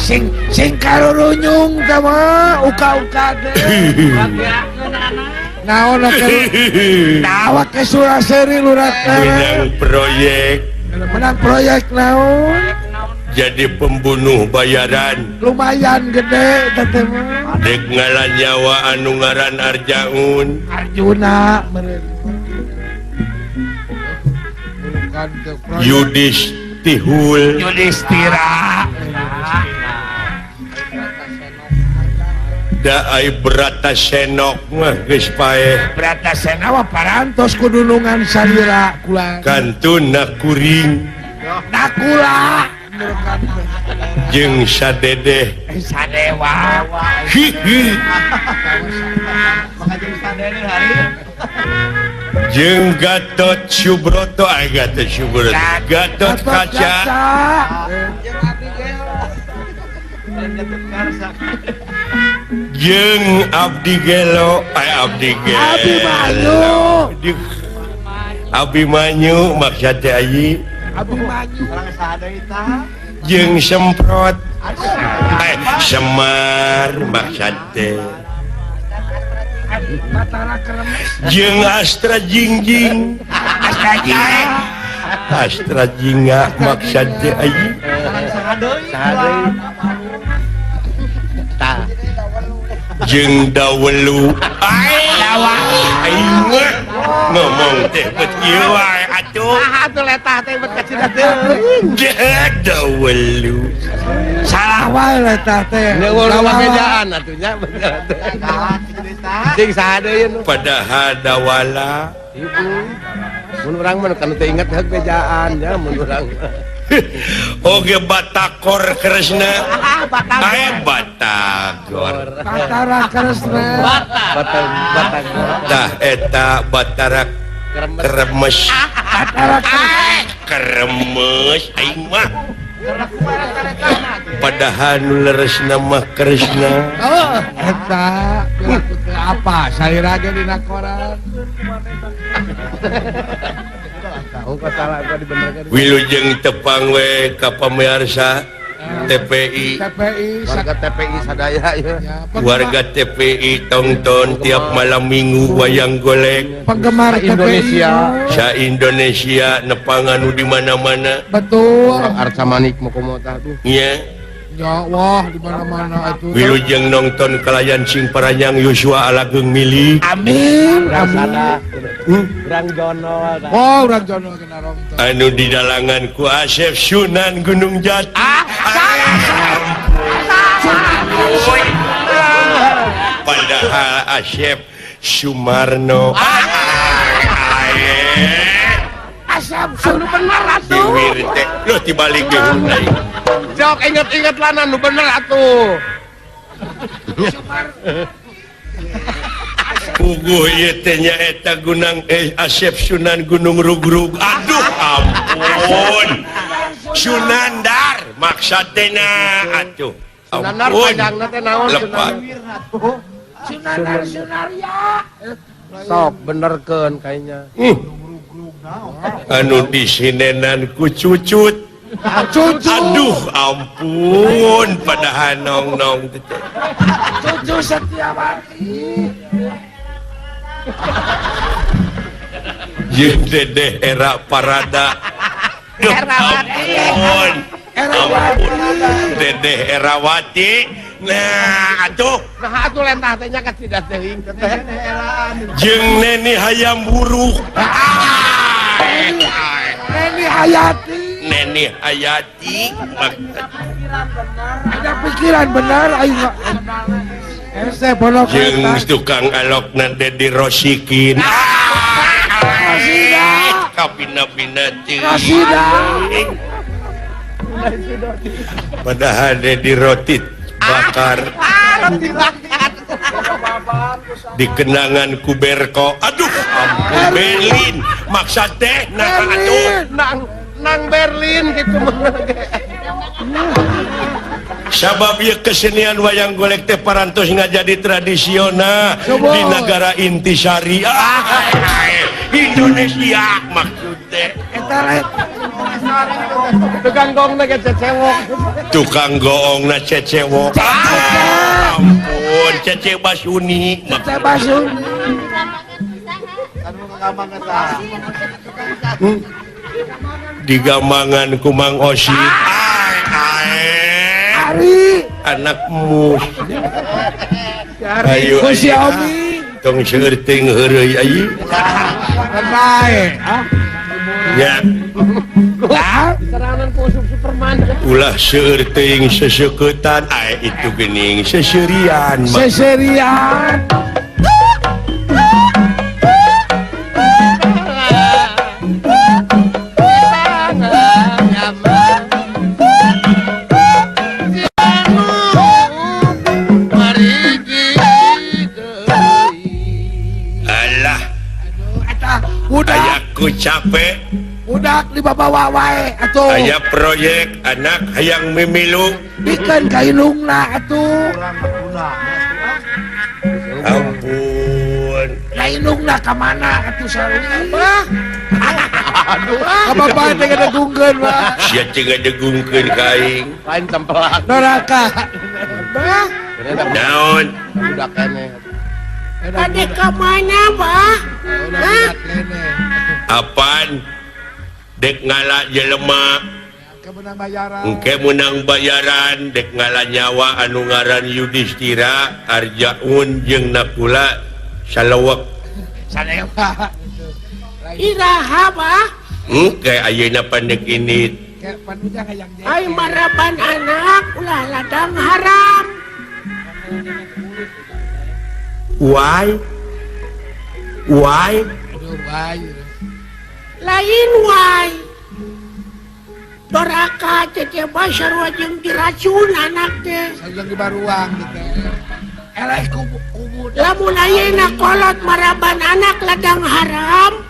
sing karurunyung sama uka-uka deh. Naon awak ke Suraseri luratna. Menang proyek naon? Jadi pembunuh bayaran. Lumayan gede teh mah. Dek ngaran nyawa anu ngaran Arjaun. Arjuna Yudhistira. Da ai Bratasenok mah geus paeh. Bratasena mah parantos kudunungan salira kula. Kantun kuring. Nakula. Jeung sadedeh. Sadewa. Jeung Gatot Subroto, Gatot Subroto. Gatot Kaca. Jeung Abdi Gelo, Abimanyu maksudnya ayi. Abimanyu. Jeung Semprot, Semar maksudnya. Jeung Astra Jingjing, Astra Jingga maksudnya ayi. Jeung Dawelu ngomong teh bet kieu wae atuh. Atuh letah teh bet kacida teuing. Dawelu. Salah wae letah teh. Ngeulah ngejaan atuh nya bener teh. Jeung sahadeun. Padahal Dawala. Mun urang mah kan teu inget heuk bejaan nya mun urang. Oge Batakor Kresna. Batagor. Batara Kresna. Batagor. Tah eta Batara Kremes. Batara Kremes aing mah. Padahal nu leresna mah Kresna. Oh, eta apa? Salira ge dina koran. Wilujeng tepang we ka pamirsa TPI. Warga TPI sadaya ya. Warga TPI tonton tiap malam minggu wayang golek. Penggemar Indonesia. Sa Indonesia nepangan di mana-mana. Betul. Arca Manik Mokomota tuh. Nya. Ya wah di mana-mana itu. Wilujeng nonton kalayan sing paranyang Yosua Alageung milih. Amin. Amin. Urang Jono. Oh, urang Jono kena nonton. Anu di dalangan ku Asep Sunan Gunung Jati. Padahal Asep Sumarno. Asap anu bener atuh. Diwirte. Loh tibalik ge deui. Jok inget-inget lana nu bener atuh. Puguh ieu teh nya eta Gunung Asep Sunan Gunung Rugrug. Aduh ampun. Sunandar maksudna atuh. Sunandar panjangna teh naon Sunaria. Sok benerkeun kayaknya. Anu disinenan ku Cucut. Aduh ampun padahal nong-nong teh. Cucu Setiawati. Jeung Dedeh Era Parada. Ampun. Dedeh Erawati. Nah atuh lentah teh nya kacida teuing teh. jeung Neni Hayam Buruk. Neni Hayati. Ada pikiran benar aing mah. Ese pondok Jeung tukang alokna Dedi Rosikin. Kapina-pina teh. Padahal Dedi Roti bakar. Dikenangan ku Berko. Aduh ampun Berlin. Maksud teh nah atuh nang Berlin gitu mah. Sabab ieu kesenian wayang golek teh parantos ngajadi tradisional di negara intisari. Indonesia maksud teh. Eta Tukang gong na cecewok. tukang goong na cecewok. Ampun, cece basuni. Cece basun. Digamangan ku Mang Osid. Ari. Anak mus. Ayo, Ku si ayo. Omi. Tong seurting heureuy ayi. Kan bae. Nya Lah, Serangan kusuk Superman. ulah seurting seseuketan itu geuning seserian. seserian. Alah, Eta budak, ayaku capek. budak dibawa wae atuh. Aya proyek anak hayang mimilu. Bikin kailungna atuh. Ampun. Kailungna ka mana atuh sarua? Aduh, apa-apa teh ngedegungkeun, Pak. Sia teu ngadegungkeun ka aing. Lain tempelak. Neraka. Bah, Naon? Budak kene. Adik ke mana, Pak? Hah? Apaan? Dek ngala jelema, Kemenang bayaran. engke menang bayaran, dek ngala nyawa anu ngaran Yudhistira, Arjaun jeung Nakula salewek. Sana Pak. Iraha, Pak? Engke ayeuna pandek ini. Kayak panunya hayang jadi. Ai maraban anak, ulah ladang haram. Why? Why? Aduh, bayu. Lain wae. Doraka ceceba sarua jeung diracun anak teh. Sajang di baruang gitu. Eleh kubu. Lamun ayeuna kolot maraban anak ladang haram,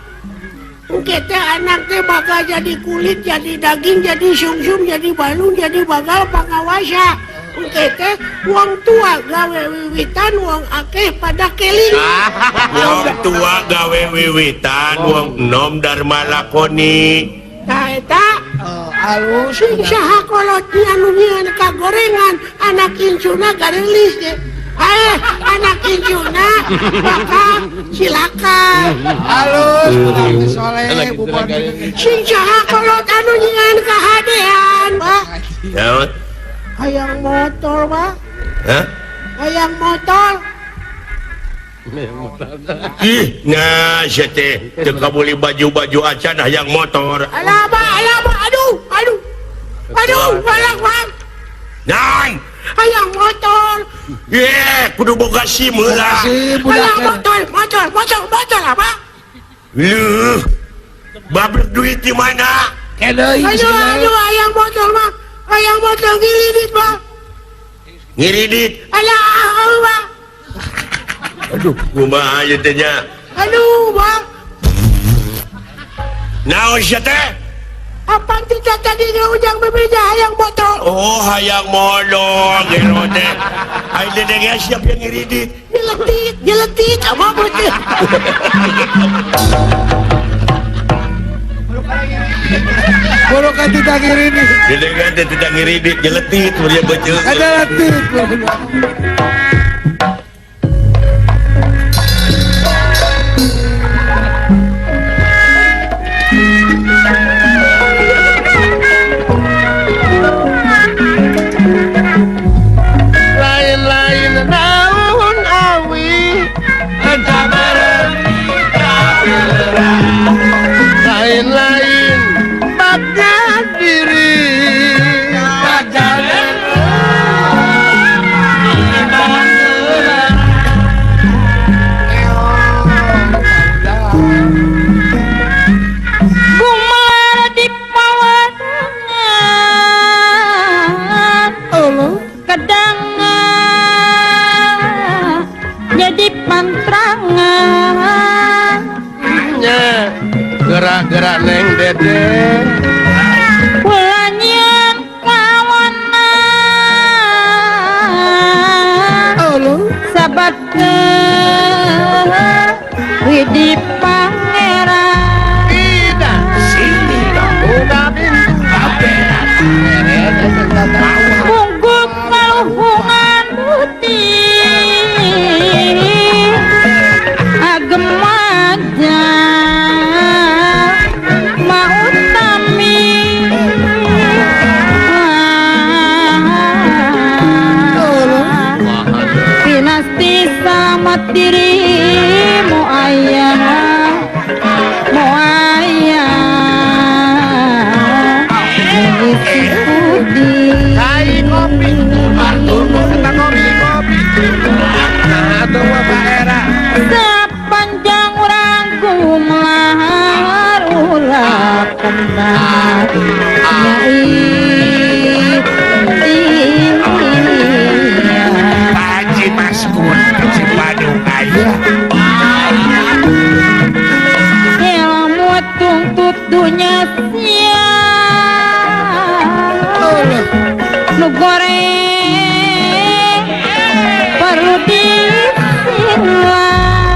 engke teh anak teh bakal jadi kulit, jadi daging, jadi sumsum, jadi balung, jadi bagal pangawasa. Engke teh wong tua gawe wiwitan, wong akeh pada keling. Wong tua gawe wiwitan, wong enom dharma lakoni. Tah eta Alus. sing saha kolot anu nyieun kagorengan, anak incuna garelis teh. Anak incuna bakal silakan. Alus. Budak soleh. Bubon. Sing saha kolot anu nyieun kahadean, Pak. Naon? Hayang motor, Pak. Hah? Hayang motor. Ih, nah, sia teh teu kabuli baju-baju acan hayang motor. Alah, Pak, aduh. Balak, Pak. Nai, Hayang motor. kudu boga SIM heula. Si budak. Hayang motor lah, Pak. Luh, bablek duit di mana? Kedai. Aduh, hayang motor, Pak. Hayang motor gilidit, Pak. Ngiridit. Alah, Pak. Aduh, kumaha ieu teh nya? Aduh, Pak. Naon sia teh? Apaan tidak tadi ujang bibirnya hayang motor? Oh, hayang modal gelo teh. Ai dedengnya siap yang ngiridit. Nyeletit, apa betul? Boro kan tidak kiri ini. Dedengnya teh tidak ngiridit, nyeletit meureun beuceuk. Ada latih. Lain-lain daun awi. Lain-lain baga diri. Gumar di pawadangan, kadangan jadi pantrangan. Nya gerak-gerak neng dede. Bulanyan kawanan, sabat ke widi pangeran. Tidak sini dah udah bintu. saat dirimu ayah mengisi putih kopi kita kopi nah tuh Pak Era sepanjang orangku melahar ulah kembali Haji Maskun si Badung aja ilmu tungtut dunia nu goreng perlu disilang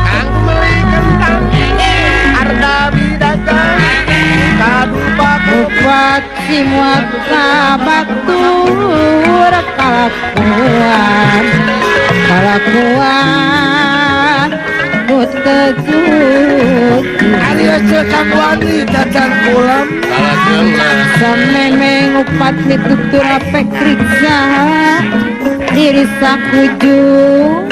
Kang beli kentang harga bidagang kadu buat semua sabatur kalakuan mutejut Ayo cekang wanita dan pulang samemeng upat ditutur apek riksa diri sakujung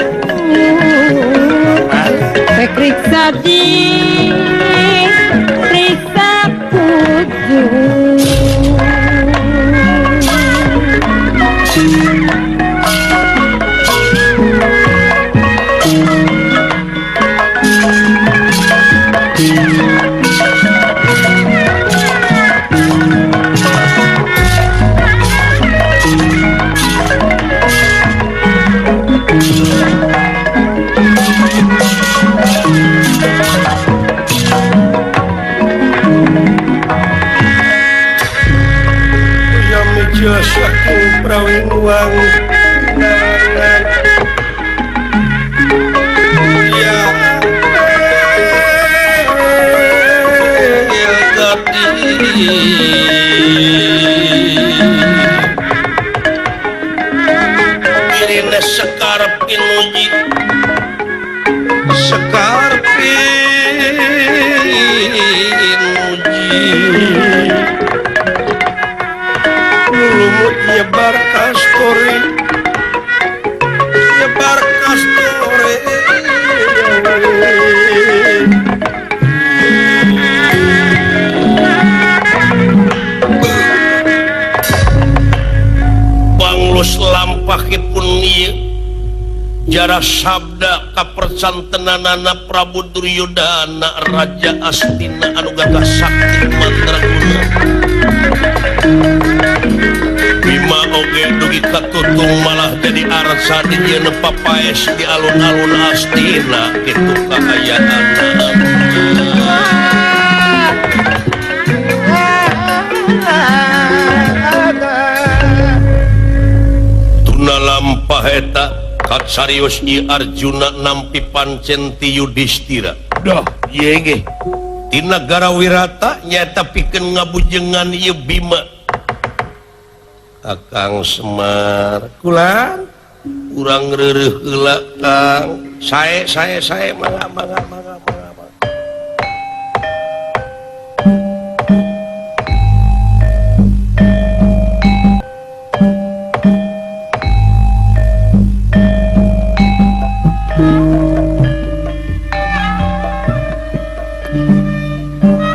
pek riksa di riksa kujung Saking prawing uang ya irina sekarepin uji nyebar kastori banglus lampahipun ieu jara sabda kapercantenanana Prabu Duryodana Raja Astina anu gagah sakti mandraguna Bima oge dugi katutung malah jadi arsa di jeuna papaes di alun-alun Astina kitu kaayaanna tuna lampah eta katsarios i Arjuna nampi pancen ti Yudhistira Doh ieu ge di nagara Wirata nyaeta pikeun ngabujengan ieu Bima Akang Semar kulan urang reureuh heula Kang sae mangga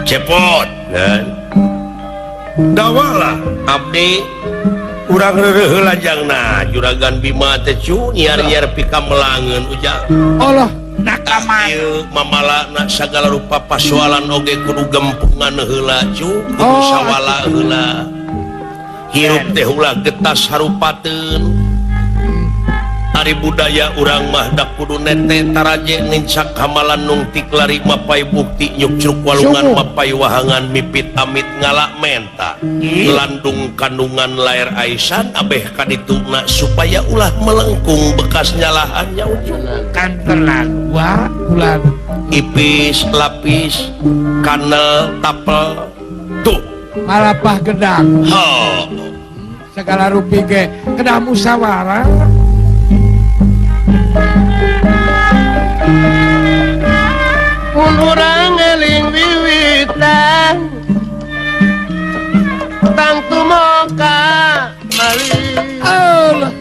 cepot kan dawala abdi urang reureuh heula jangna juragan Bima teh cu nyiar-nyiar pikamelangeun ujang Allah nakama mamalana sagala rupa pasoalan oge kudu gempungan heula cu kudu sawala heula hirup teh ulah getas harupateun ari budaya urang mah da kudu nete taraje nincak hamalan nungtik lari mapai bukti nyukcruk walungan mapai wahangan mipit amit ngalak menta landung kandungan lair aisan abeh kadituna supaya ulah melengkung bekas nyalahannya kan terlalu bulan ipis lapis kanel tapel tuh malapah gedang segala rupi ge kedah musyawarah urang eling wiwitan tang tumoka malih Allah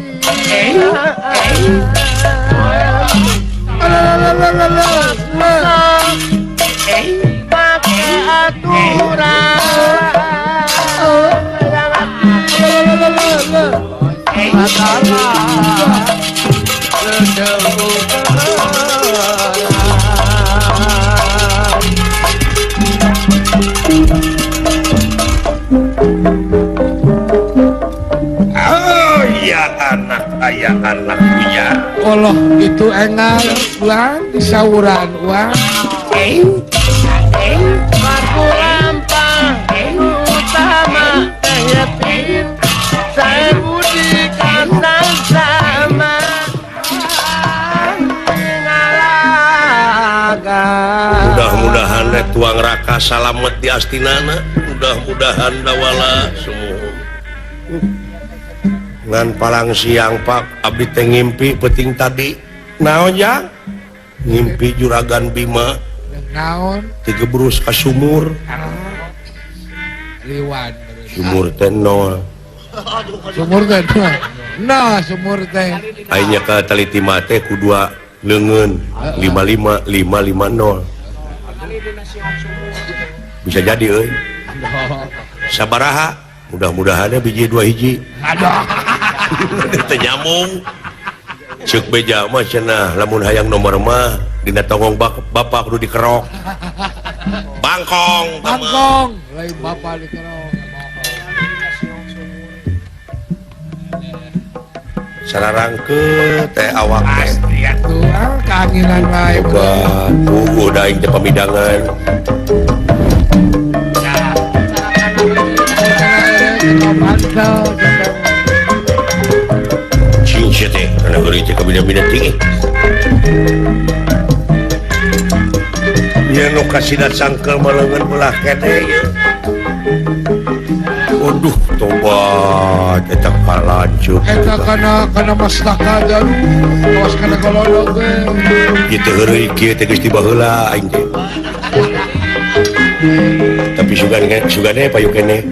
anak punya Allah itu engal uang disauran uang Aku lampang utama yatim saya budi kasar sama ngalaga. mudah-mudahan tuang raka salamet di astinana mudah-mudahan dawala semua ngan palang siang Pak abdi teh ngimpi peting tadi naon ya ngimpi juragan Bima naon digebrus ka sumur liwan sumur teh nol sumur teh nah sumur teh akhirnya ke teliti mate ku dua leungeun 55550 bisa jadi euy sabaraha mudah-mudahannya biji 2 hiji teu nyamung ceuk beja mah cenah lamun hayang nomor mah dina tongong bapak kudu dikerok bangkong lain bapak dikerok sararangke teh awak pasti atuh kangenan wae boga udah aing teh pamidangan cing sia teh kana geuri teh kabina-bina tinggi nya nu kasidat sangkeul maleungeun belah kene ye waduh tobat eta kalanjut eta kana mastaka jaru awas kana golodog ieu teh heureuy kieu teh geus tiba heula aing teh tapi sugane payu kene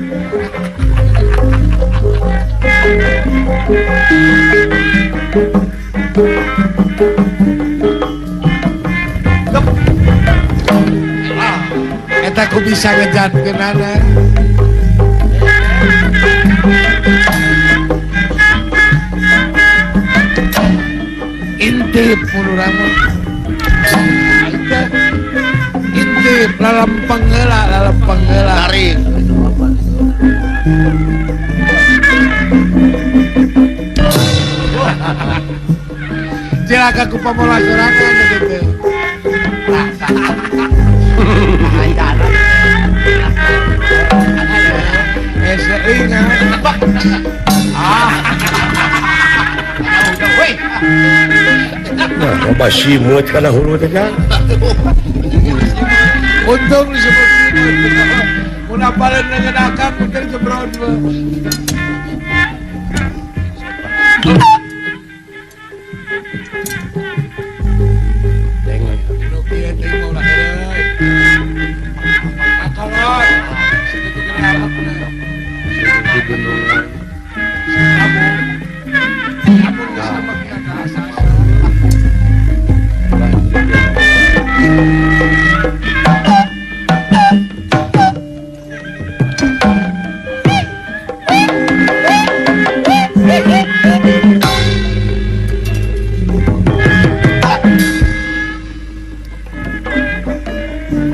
eta ku bisa ngejatkeunana intip urang intip lalempeng heula tarik cilaka ku pamola sorangan gitu nah loba simut kana hulu teh kan untung disebut simut mun apaleun ngeunakang punten jebron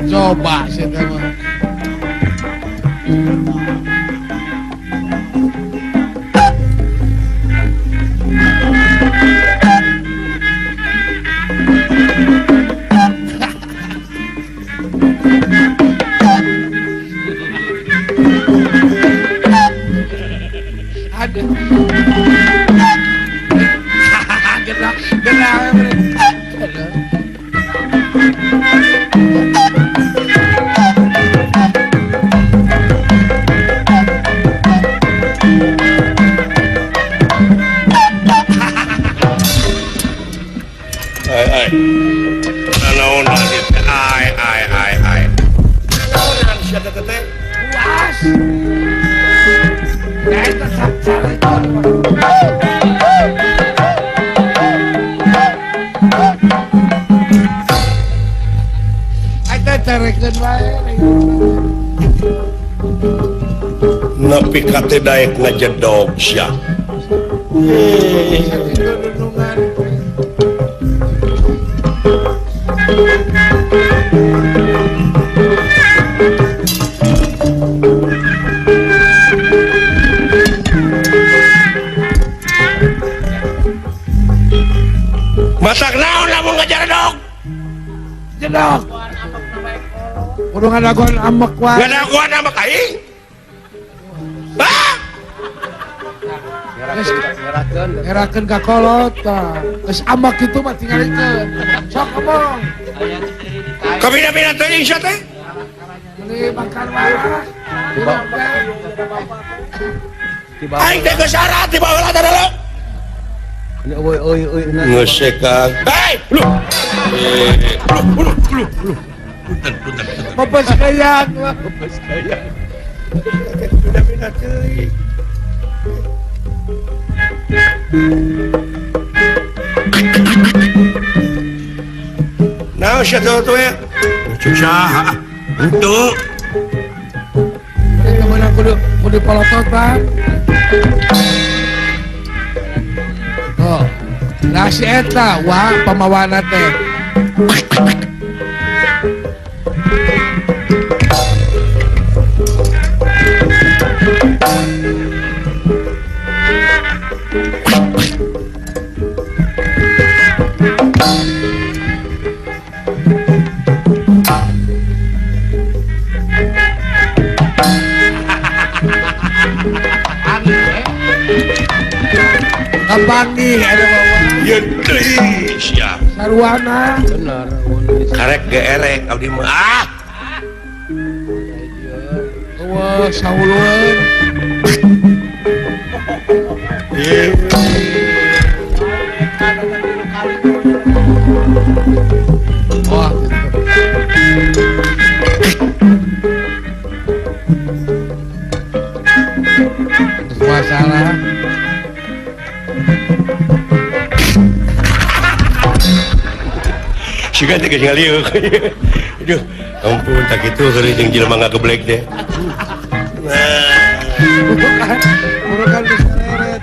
coba sih teman ada naon lagi ai naon sia teh teh puas eta sacara eta carekeun wae nepi ka teh daek ngajedog sia Masak naon lamun ngajar dok? Jedok. Kudu ngadaguan amek wae. Ngadaguan sama kaing? Ah! Ngerakeun ka kolot tah. Geus amek kitu mah tingalikeun. Sok ngomong. Kabina-bina teuing sia teh? Beli makan wae. Aing teh geus syarat di bawah teh dulu. Oi. Ngesek Kang. Hei, lu. Lu. Punten. Bapak sekalian. Kabina-bina teuing. Naon sia tuh ya? Cuk saha? Untuk Ini mana kudu polotot Pak. Oh. Nah si eta wah pamawana teh. Kapanggih ada bawa Ye teuing sia. sarwana. Bener. Karek geerek abdi mah. Ah! Wah sauluan. Wah. Masalah. Siga teh geus ngalieu. Aduh, ampun tak kitu geuring jeung jelema ngageblek teh. Urukan diseret.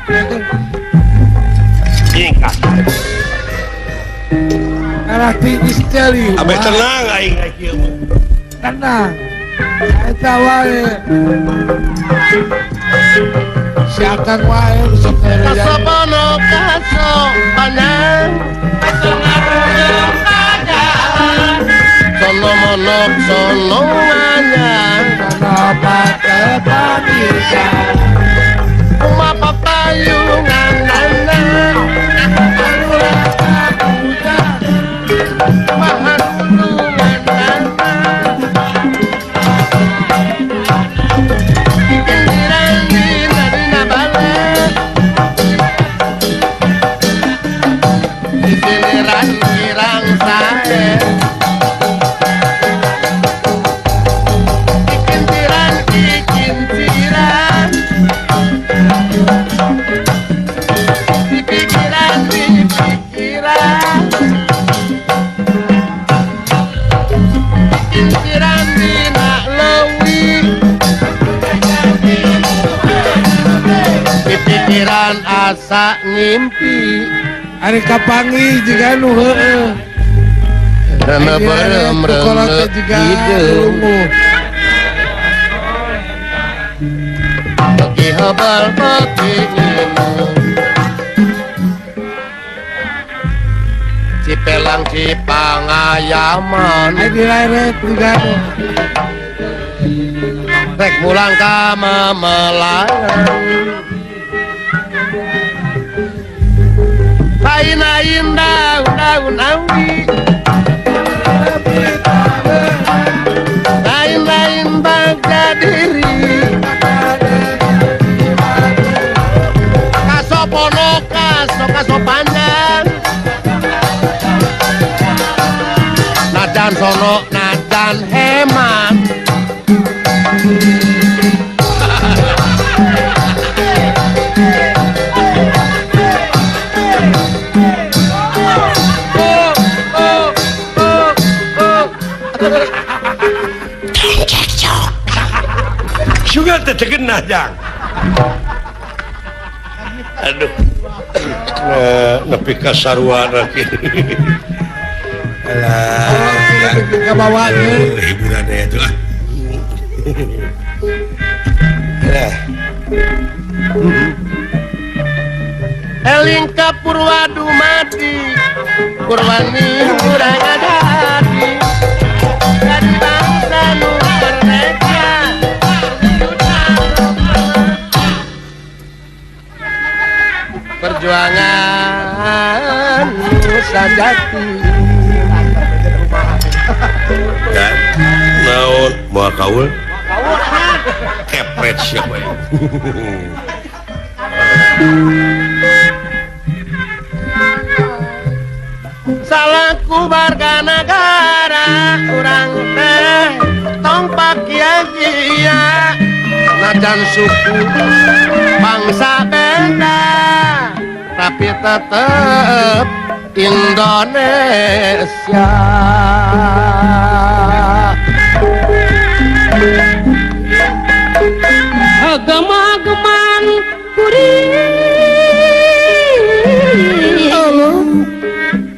Ingkah. Arah tinggi sekali. Abeh tenang aing kieu mah. Tenang. Eta wae. Si Akang wae sok kerja. Kasobono kasobanang. Sono monok sono anyang. Kenapa tepatisa? Uma papayungan nana. Mahanulungan nana. Kendirang dina balik. Giliran kirang sae. Pikiran asa ngimpi Ari kapangi juga nu heueuh. dana barem kolot juga hideung lumuh. bagi habal bagi Cipelang Cipangayaman Ari direret juga nu. rek mulang ka Mamelangan lain-lain daun-daun awi lain-lain baga diri kasopono kaso panjang nadan sono nadan hemat Suga teh tegenah jang. Aduh. Nepi ka sarwana kieu. Alah, Ke bawah hiburan itu lah. Eling ka Purwadumati Purwani urang adati dari bangsa nu merdeka perjuangan sajati Dan naon moal kaul? Kepret siapa ya? salaku warga negara urang teh tong pakia-kia najan suku bangsa beda tapi tetep Indonesia. Agama-agaman kuring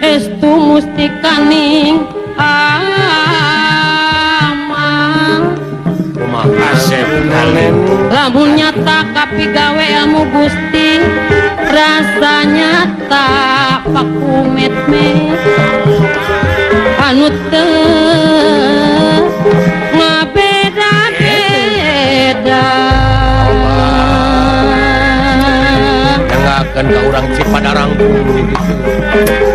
estu musti kaning amal lamun nyata kapigawe ilmu Gusti rasanya tak pakumet-met anu teu ngabeda-beda Jangankan ke orang Cipadarang dulu gitu.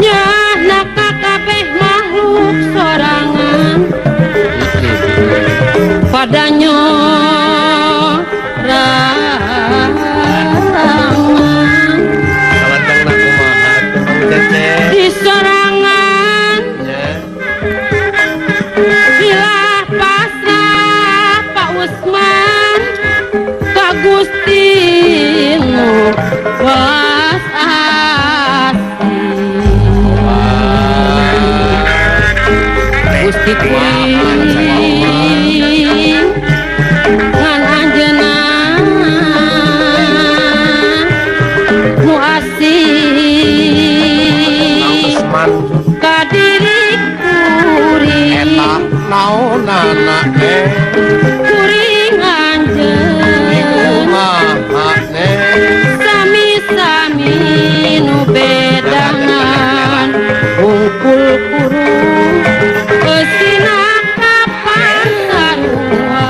nya naka kabeh makhluk sorangan padanya di sorangan silah pasrah Pak Usman Kak Gusti nu welas asih Gusti kuring ngan anjeunna nu asih kadiri kuring naonana kuring anjeun sami-sami nu bedangan hungkul kurung eusina kapan sarua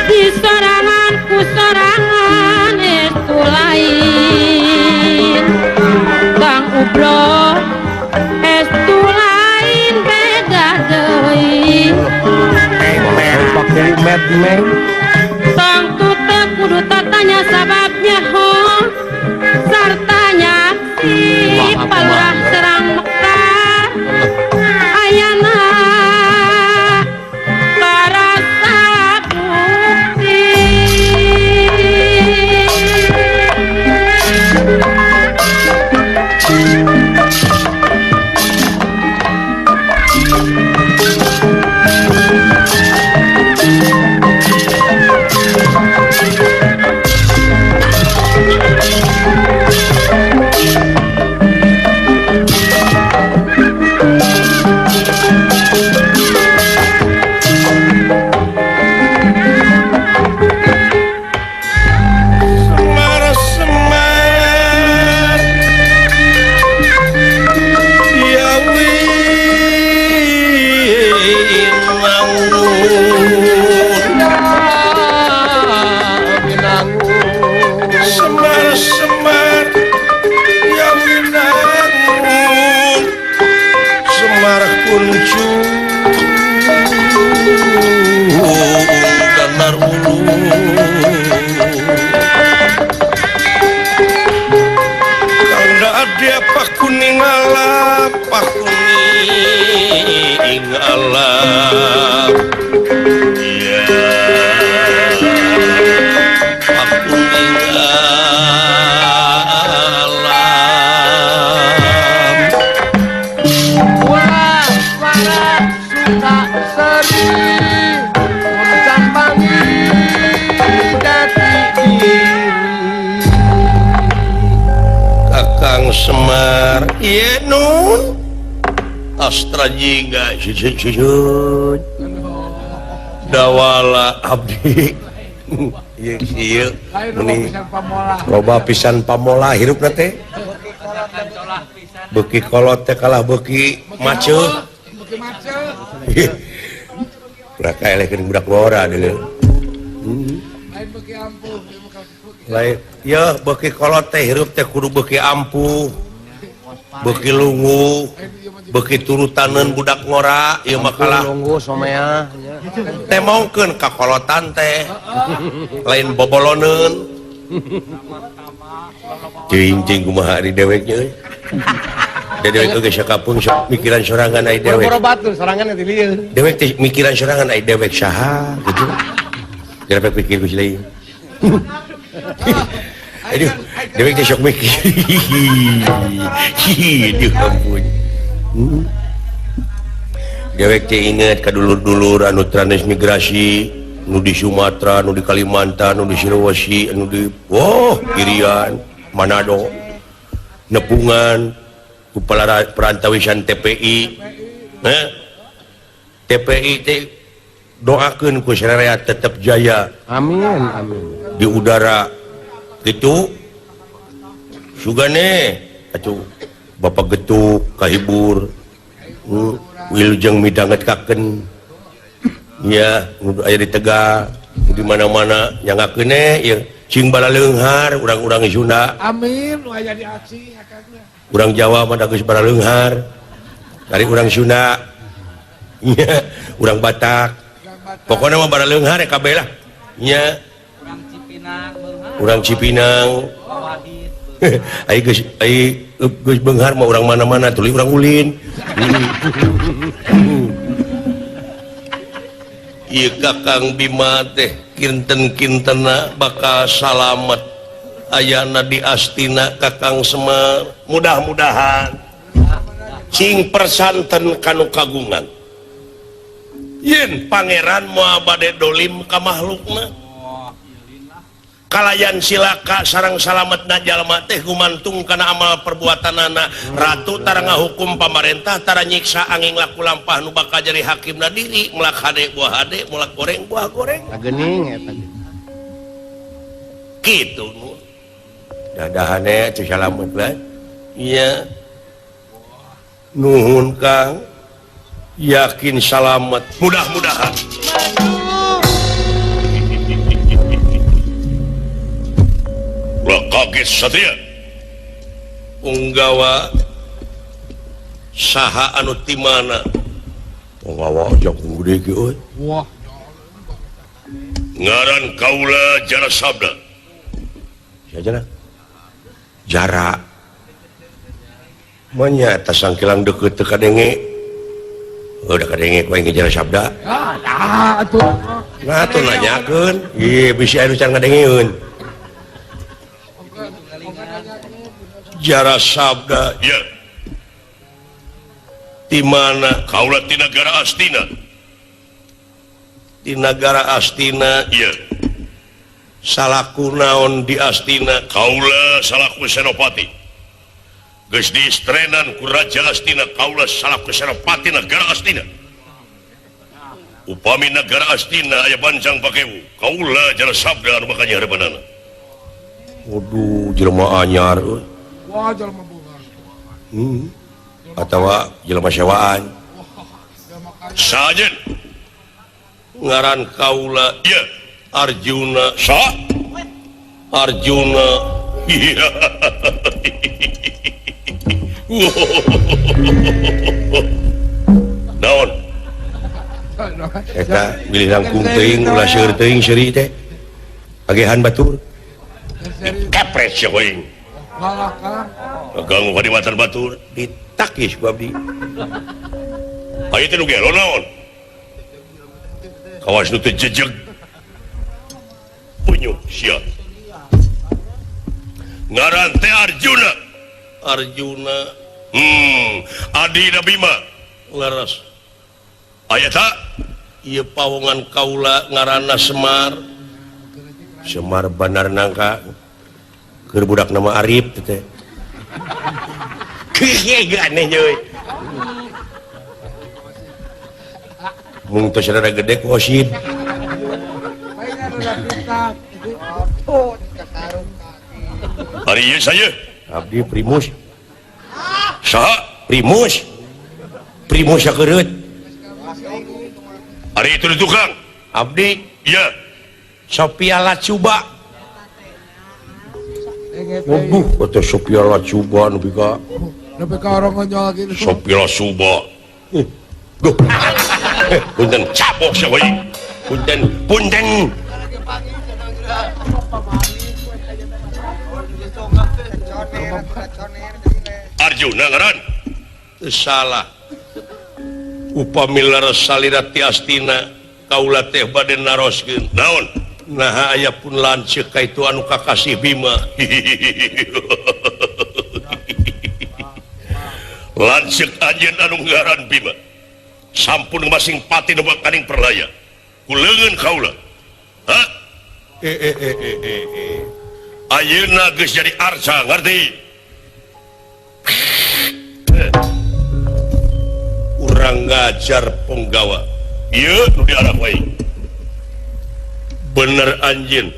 di sorangan ku sorangan estu lain Kang Ublo estu lain beda deui pakai med-med tong tute kudu tatanya sababnya ho sartanya si palurah serang Mekar ayana karasa bukti Kakang Semar iya nun Astra Jingga dawala abdi iya meni loba pisan pamola hirup teh beuki kolot teh kalah beuki maceuh udah kaelekeun budak ngora deuleu lain ya beuki kolot teh hirup teh kudu beuki ampuh beuki lungu beuki turutaneun budak ngora ieu mah kalah lungu somea teh maungkeun kakolotan teh lain boboloneun cing kumaha di deweknya euy da dewek geus sakapung mikiran sorangan ai dewek batur sorangan teh lieu dewek teh mikiran sorangan ai dewek saha gitu gara pikir geus lain aduh dewek teh sok mikir aduh ampun dewek teh inget ka dulur-dulur anu transmigrasi nu di Sumatera nu di Kalimantan nu di Sulawesi anu di Irian Manado nepungan ku perantawisan TPI TPI teh doakeun ku sarerea tetep jaya amin amin di udara gitu sugane atuh Bapak Getuk kahibur wilujeng midangetaken ya aya di Tegal di mana-mana nyangakeun ya cing bala leunghar urang-urang Sunda amin nu aya di Aceh akangna urang Jawa mah da geus bala leunghar dari urang Sunda nya urang Batak pokona mah bala leunghar kabeh lah nya urang Cipinang ai geus beunghar mah urang mana-mana tuluy urang ulin ieu Kakang Bima teh kinten-kintena bakal salamet ayana di Astina Kakang Semar mudah-mudahan cing persanten kanu kagungan yen pangeran moal bade dolim ka makhlukna kalayan silaka sareng salametna jalma teh gumantung kana amal perbuatanana ratu tara ngahukum pamarentah tara nyiksa angin laku lampah nu bakal jadi hakimna diri mulak hade buah hade mulak goreng buah goreng geuning eta kitu nu dadahane teh salamet lah iya nuhun Kang yakin salamet mudah-mudahan kaget satria unggawa saha anu ti mana unggawa ojok gede ge euy wah ngaran kaula Jara Sabda sajana Jara manya tas sangkilang deukeut teu kadenge udah kadenge ku aing Jara Sabda atuh nah atuh nanyakeun ieu bisi anu can ngadengeun Jara Sabda ya di mana kaula di negara Astina ya salaku naon di Astina kaula salaku senopati geus diistrenan ku Raja Astina kaula salaku senopati negara Astina upami negara Astina aya banjang pakewu kaula Jara Sabda anu bakal nyarebanana waduh jelema anyar euy wah jalma bunga atau jelema sewaan sajen ngaran kaula ya Arjuna sa Arjuna iya naon eta bilih langkung teuing ulah seueur teuing seuri teh agehan batur kapres coing ganggu kadimatan batur ditakis ku abdi ayo teh nu gelo naon kawas nu teh jejeg punyuk sia ngaran teh Arjuna adina Bima leres aya tak ieu pawongan kaula ngaranna Semar benar nangka keur budak nama Arif teh aneh euy mung teu sadara gede ku osid hari ieu saya abdi primus saha primus sakereut hari itu di tukang abdi iya Sophia Lacuba waduh kata Sophia Lacuba nepi ka orang ngonyol gitu Sophia Lacuba punten cabok siapa punten Arjuna ngaran salah upamila salira tiastina kaula teh bade naroskeun naon nah aya pun lanceuk ka itu anu kakasih Bima lanceuk anjeun anu ngaran Bima sampun masing pati nebak kaning perlaya kuleungeun kaula ha ayeuna geus jadi arca ngarti urang ngajar penggawa ieu nu diarah wae bener anjeun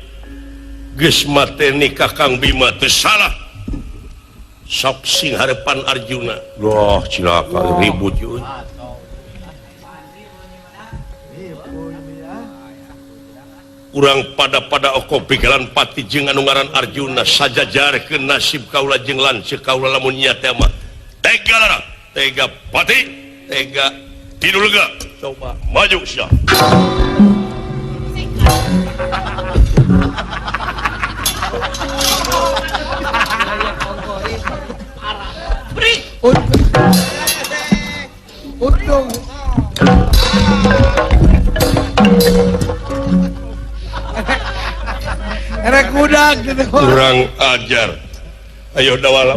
geus mateni Kakang Bima teu salah sok sing harepan Arjuna loh cilaka ribut yeuh urang pada oko pikiran pati jeung anu ngaran Arjuna sajajarkeun nasib kaula jeung lanceuk kaula lamun nya teh mah tega lara tega pati tega tidur lega coba maju sia untung erek budak gitu kurang ajar ayo dawala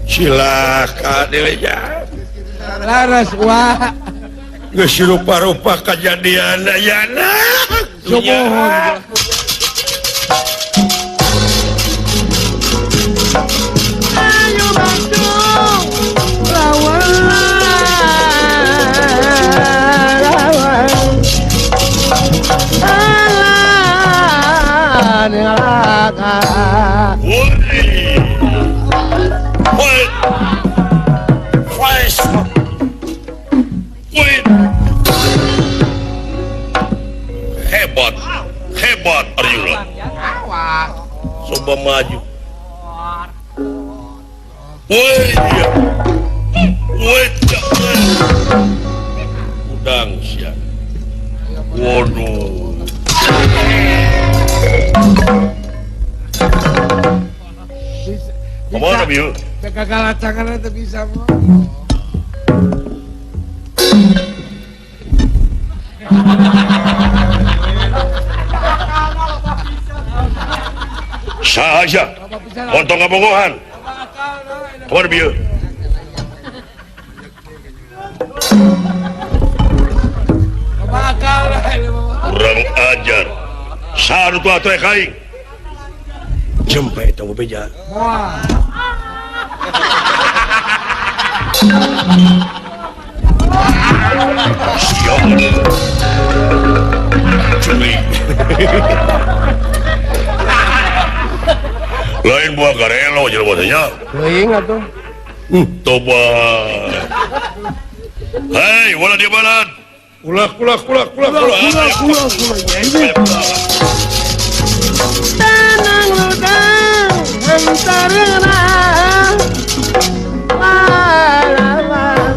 silakan dewe ya laras wah geus rupa-rupa kejadian ayana sumohon ayo bantu lawan hebat Arjuna coba maju udang siang waduh kemana Biu? kegalacangan itu bisa mau sahaja montong ngabongohan kemana Biu? kurang ajar sanu tuh atuh kaing jempe itu beja siap curi lain buah garelo jadi bahasanya leuing atuh tobat hei wala dia balat ulak tenang ludang hantarna malaman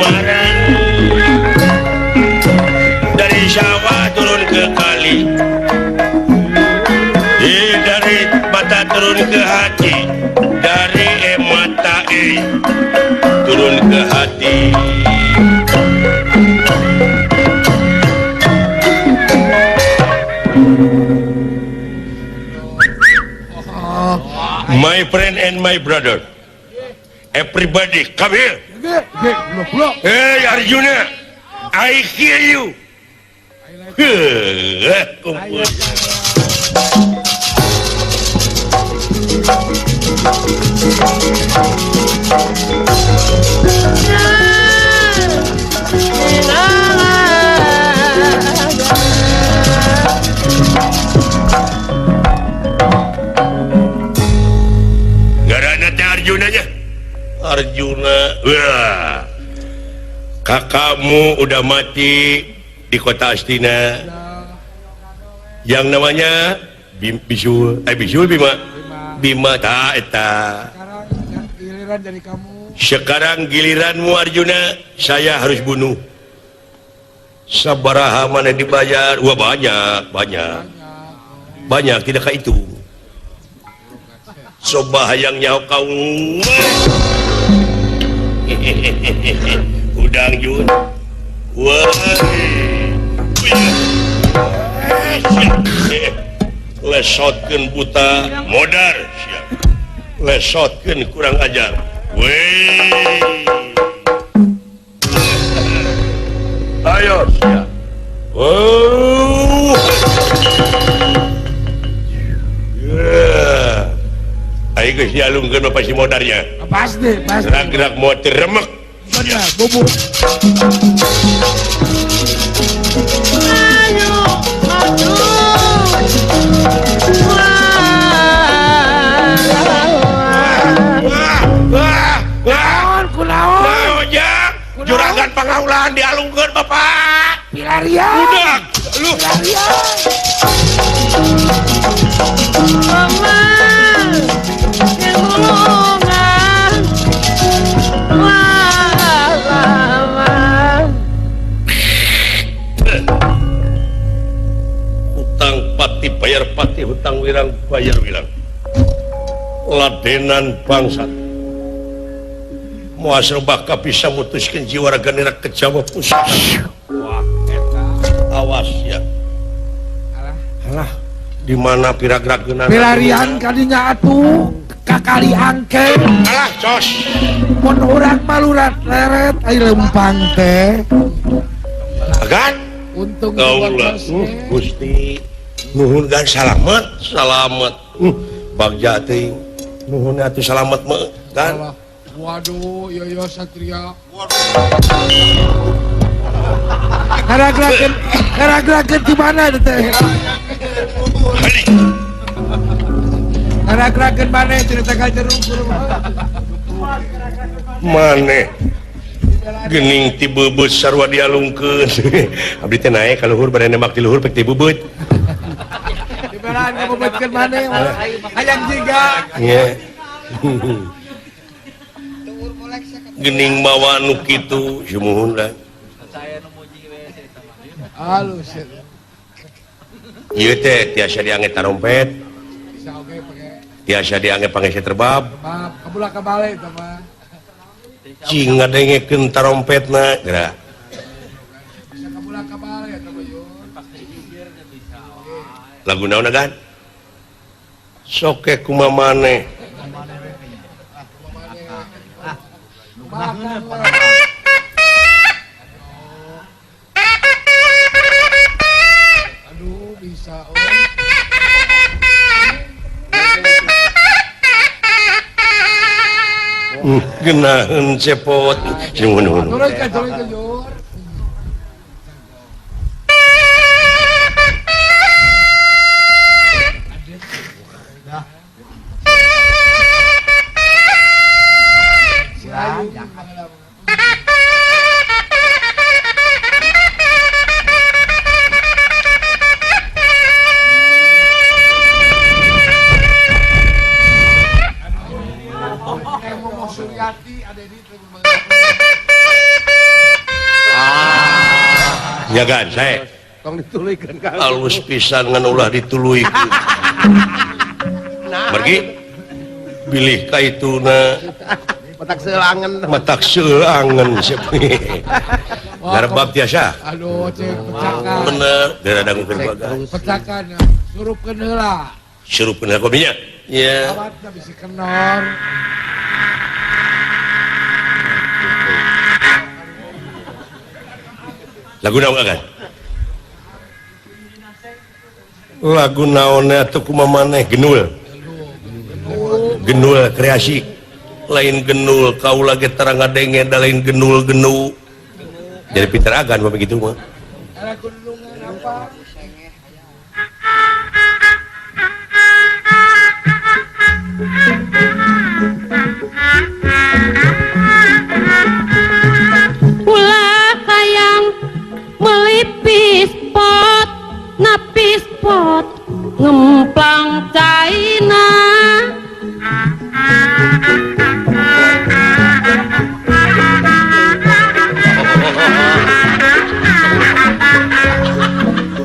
barang dari sawah turun ke kali, dari bata turun ke hati, dari mata turun ke hati. My friend and my brother, everybody come here. Hey Arjuna, I hear you. Kumpul. Garana teh Arjunanya. Arjuna, wah, kakakmu udah mati di kota Astina. Yang namanya Bisul, Bima ta eta. Sekarang giliran dari kamu. Sekarang giliranmu Arjuna, saya harus bunuh. Sabaraha mana dibayar? Wah banyak tidak kayak itu. Soba hayang nyaho kau. Udang Jun. Wah. Lesotkeun buta modar siap. Lesotkeun kurang ajar. Weh. Ayo siap. Oh. Yeah. Ayo geus dialungkeun pasti modarnya. Pasti. Gerak-gerak motor remek. Benar, bubuk. Juragan Pangaulan dialungkeun Bapak. Pilarian. Udah, lu. Hutang pati bayar pati, hutang wirang bayar wirang. Ladenan bangsat. Muasal baka bisa mutuskan jiwa raga nirak ke Jawa Pusat. Wah, awas ya. Alah, di mana pirag-rag geunana? Pilarian kadinya atuh kakali angke. Alah, cos. Mun urang malurat leret ai lempang teh. Agan? Untung Kaulah, Gusti. Nuhun gan salamet. Bagja teuing. Nuhun atuh salamet meuh kan. Waduh, Yoyo Satria. Karagerakeun di mana teh? Karagerakeun mana cerita ka jeruk. Maneh gening ti bebeut sarua dialungkeun. Abdi teh naek ka luhur bade nembak di luhur pek ti bebeut. Dibelaan ka bebeutkeun maneh. Hayang jiga. Nya. Gening mawa nu kitu sumuhun da. Halus. Ieu teh tiasa diangge tarompet, Bisa oge pake tiasa diangge pangese terbab. maaf kabula kabale teh mah. Cing ngadengekeun tarompetna geura. Bisa kabula kabale teh yo. Lagu naon kan? Soke kumaha maneh. Makan aduh bisa Geunaheun cepot. Nuhun. turun ke yo. Suryati ada di ya kan saya tong dituluykeun ka alus pisan ngan ulah dituluykeun pergi pilih ka ituna matak seulangan matak seulangan garbab tiasa aduh cek pecakan bener dadangukeun bagas pecakan surupkeun heula surupkeun kopinya ya awatna bisi kenor lagu naon kan lagu naonnya atuh kumaha maneh genul kreasi lain genul kaula ge terang ngadenge da lain genul jadi pinter agan begitu mah lagu nungan apa ulah hayang melipis pot napis pot ngemplang caina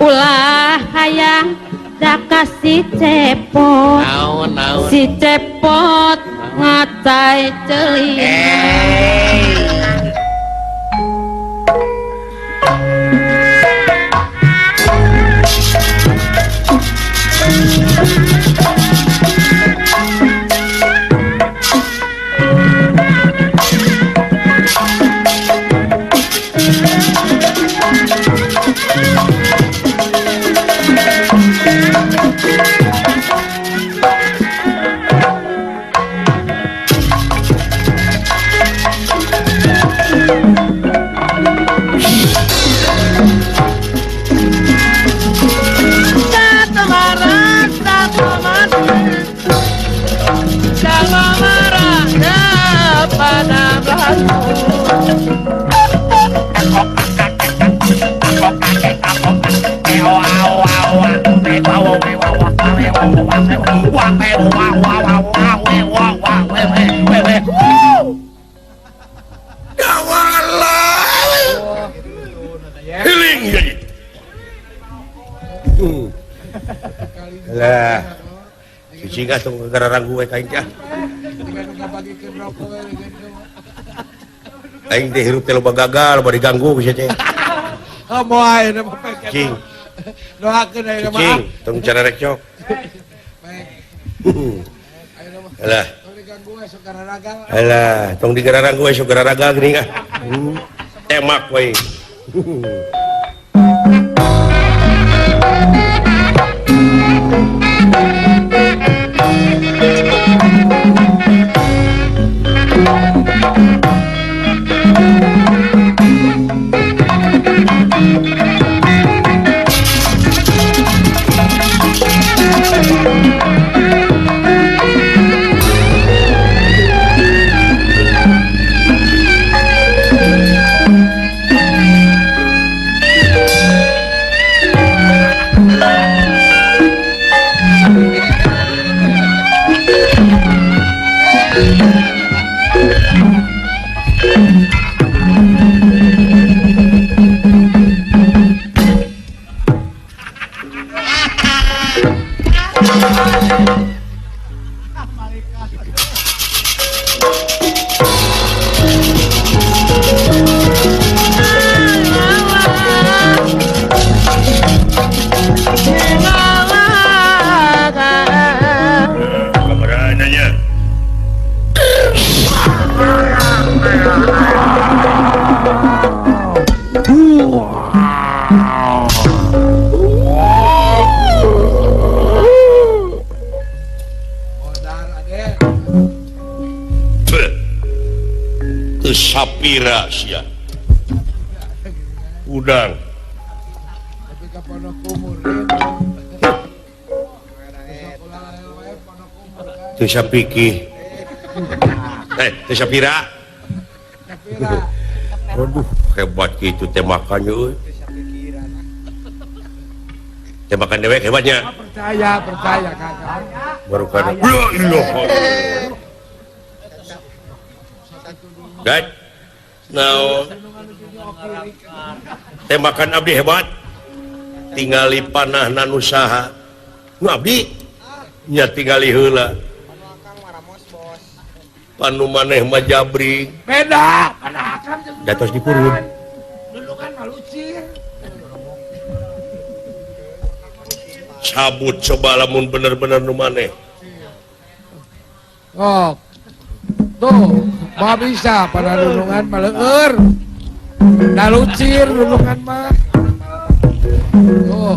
ulah hayang da kasih cepot naon si cepot ngacai celing healing jadi lah cici ka tong gararang gue kain teh aing teh hirup teh loba gagal bari ganggu bisa teh moal ae na cing doakeun ayeuna mah cing tong cara rek cok alah tong diganggu we sok gararagal alah tong digararang gue sok gararagal geuning ah temak we sapira sia udang tapi ka pondok umur teu sapiki teu sapira waduh hebat gitu teh makannya euy teh makan dewek hebatnya percaya kakak baru kana la ilaha guys now tembakan abdi hebat tinggali panah nan usaha abdi nya tinggali heula panu maneh mah jabri beda panah akam jeung datos dipurun dulu kan malucir cabut coba lamun bener-bener nu maneh oh tuh mah bisa pada dulungan maleueur dalucir dulungan mah oh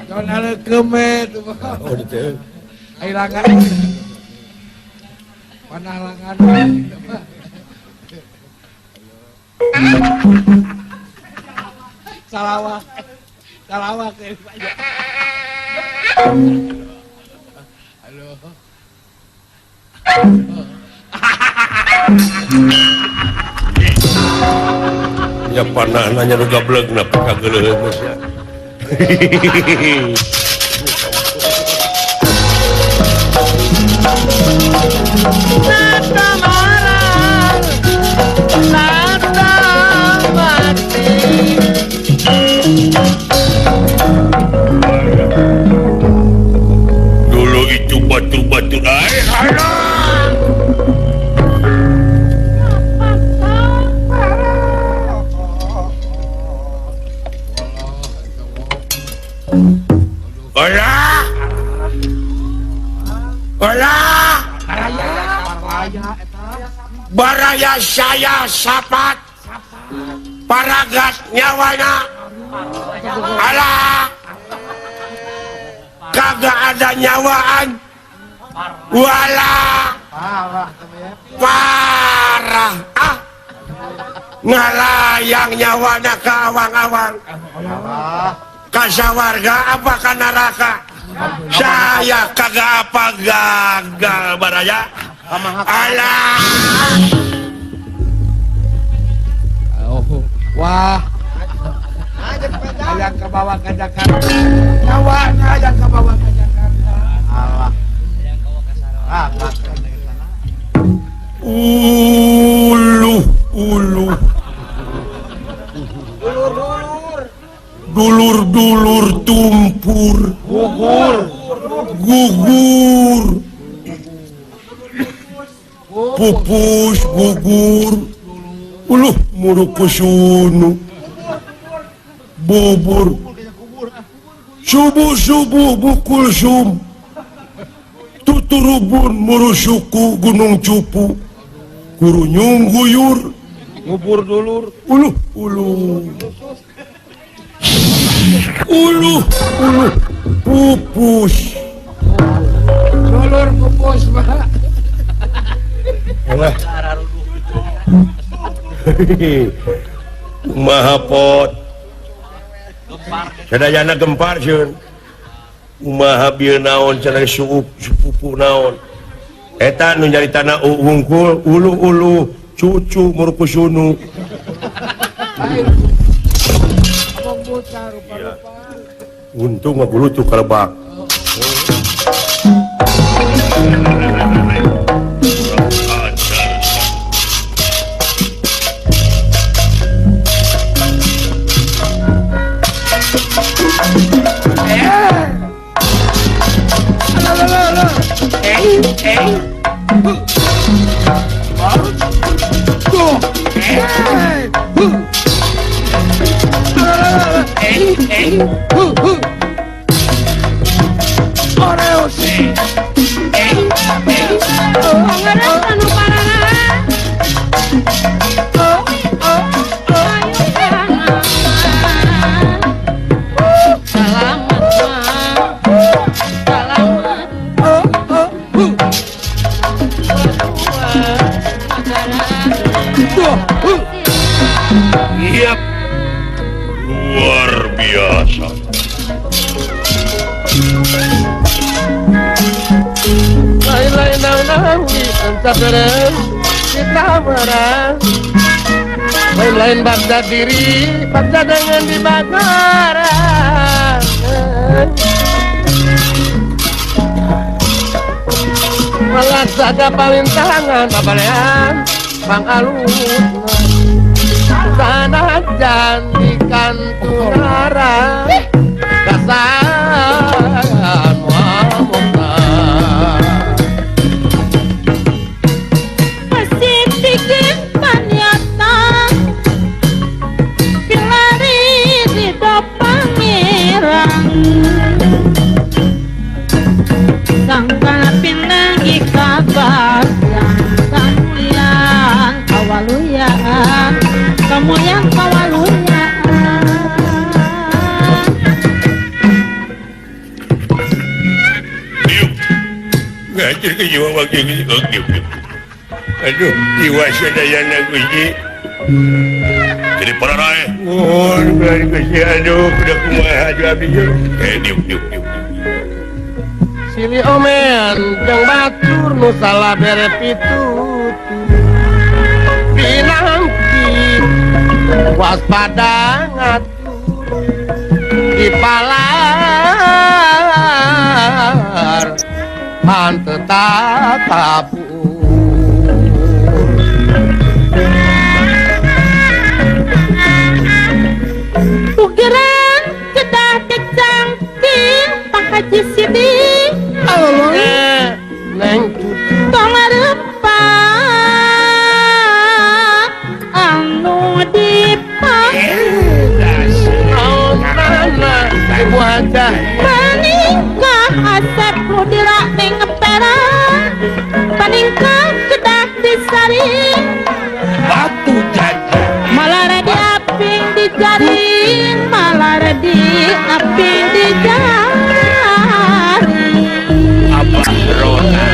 jangan ada kemet oh dieu ai langan panah langan salawat salawat halo ya panah nanya nu gablegna kageuleun geus ya Nata marang nata mati dulu itu batu-batu air Olah olah baraya saya sapat paragat nyawanya alah kagak ada nyawaan wala parah ngalayang nyawana ke awang-awang kasawarga apa ka neraka saya kagak apa gagal baraya alah wah ayang ke bawah ke Jakarta nyawanya ayang ke bawah ke Jakarta dulur tumpur gugur pupus gugur muruk kusunu bubur subuh bukul sum tuturubun murusuku gunung cupu kurunyung guyur ngubur dulur pupus dulur pupus mah mahapot sadayana gempar sieun umaha bieu naon cenah supupu naon eta nu nyaritana hungkul ulu cucu muruk kusunu untung mah bulutu kalebak Yap, luar biasa. beres kita merang lain bangsa diri bangsa dengan dibakaran melaksanakan palintangan babalean pangalus sana jandikan tunara kasan muamuka masih bikin panyata pilari di pangeran sangka pinangi kabar yang kawaluyan kamu yang kawaluyan ngajar ke jiwa wakil ini aduh jiwa sadayana kuji jadi para raih aduh udah kumaha aduh abdinya diuk Sili omen jeung batur nu salah bere pitutur pinangki waspada ngatur di palar hanteu tatapur Pukiran kedah kecangking Pak Haji Sidi neng cucu Tongarepa anu naonna ibu hajah paningkah asep nu dirak ning ngeperang paningkah kedah disaring batu jajan malah di aping dijaring malah di aping dijaring rona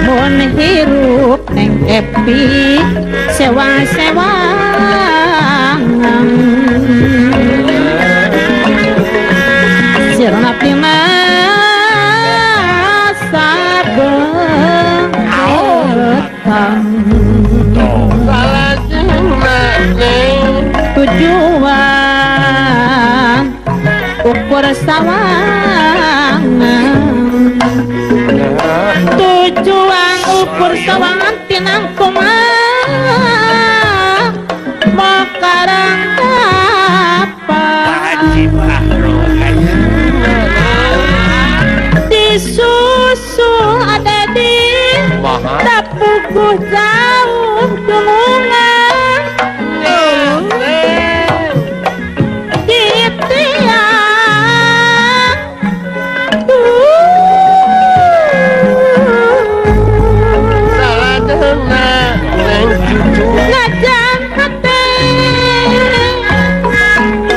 mun hirup neng epi sewa-sewa sirna pina sabetang tujuan ukur sawangan tujuan ukur sawangan tinang kumah makarang apa disusul ada di dapuguh jauh tulungan ngajak hati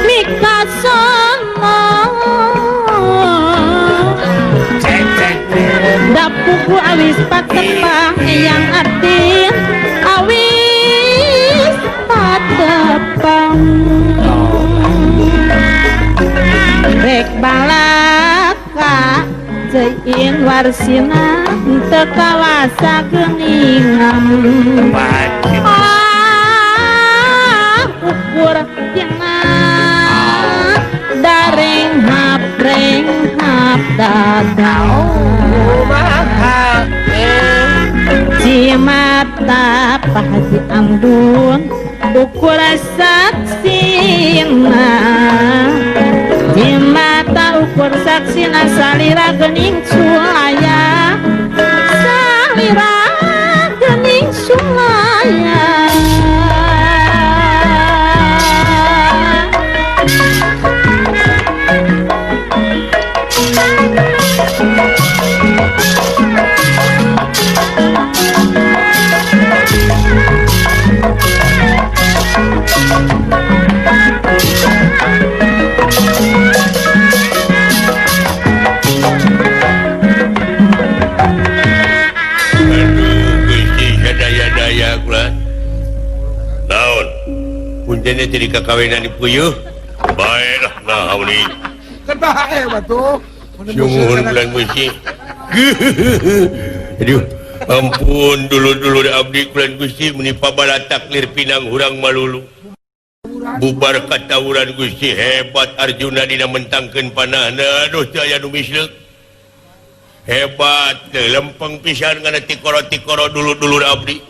mikasono dapuku awis patepang yang atin awis patepang rek balaka Jain warsina teu kawasa geuningan ukur tina dareng hap dadang cimata Pak Haji Amdun ukur saksina cimata ukur saksina salira geuning sulaya salira geuning sulaya punjanya jadi kakawinan di puyuh baiklah nahauni Kan bae batu. sumuhun bulan musik Aduh, ampun dulu-dulu abdi kulan Gusti menipa bala taklir pinang hurang malulu. Bubar katawuran Gusti hebat Arjuna dina mentangkeun panahna. Aduh teu aya nu misleuk. Hebat teu lempeng pisan kana tikoro-tikoro dulu-dulu abdi.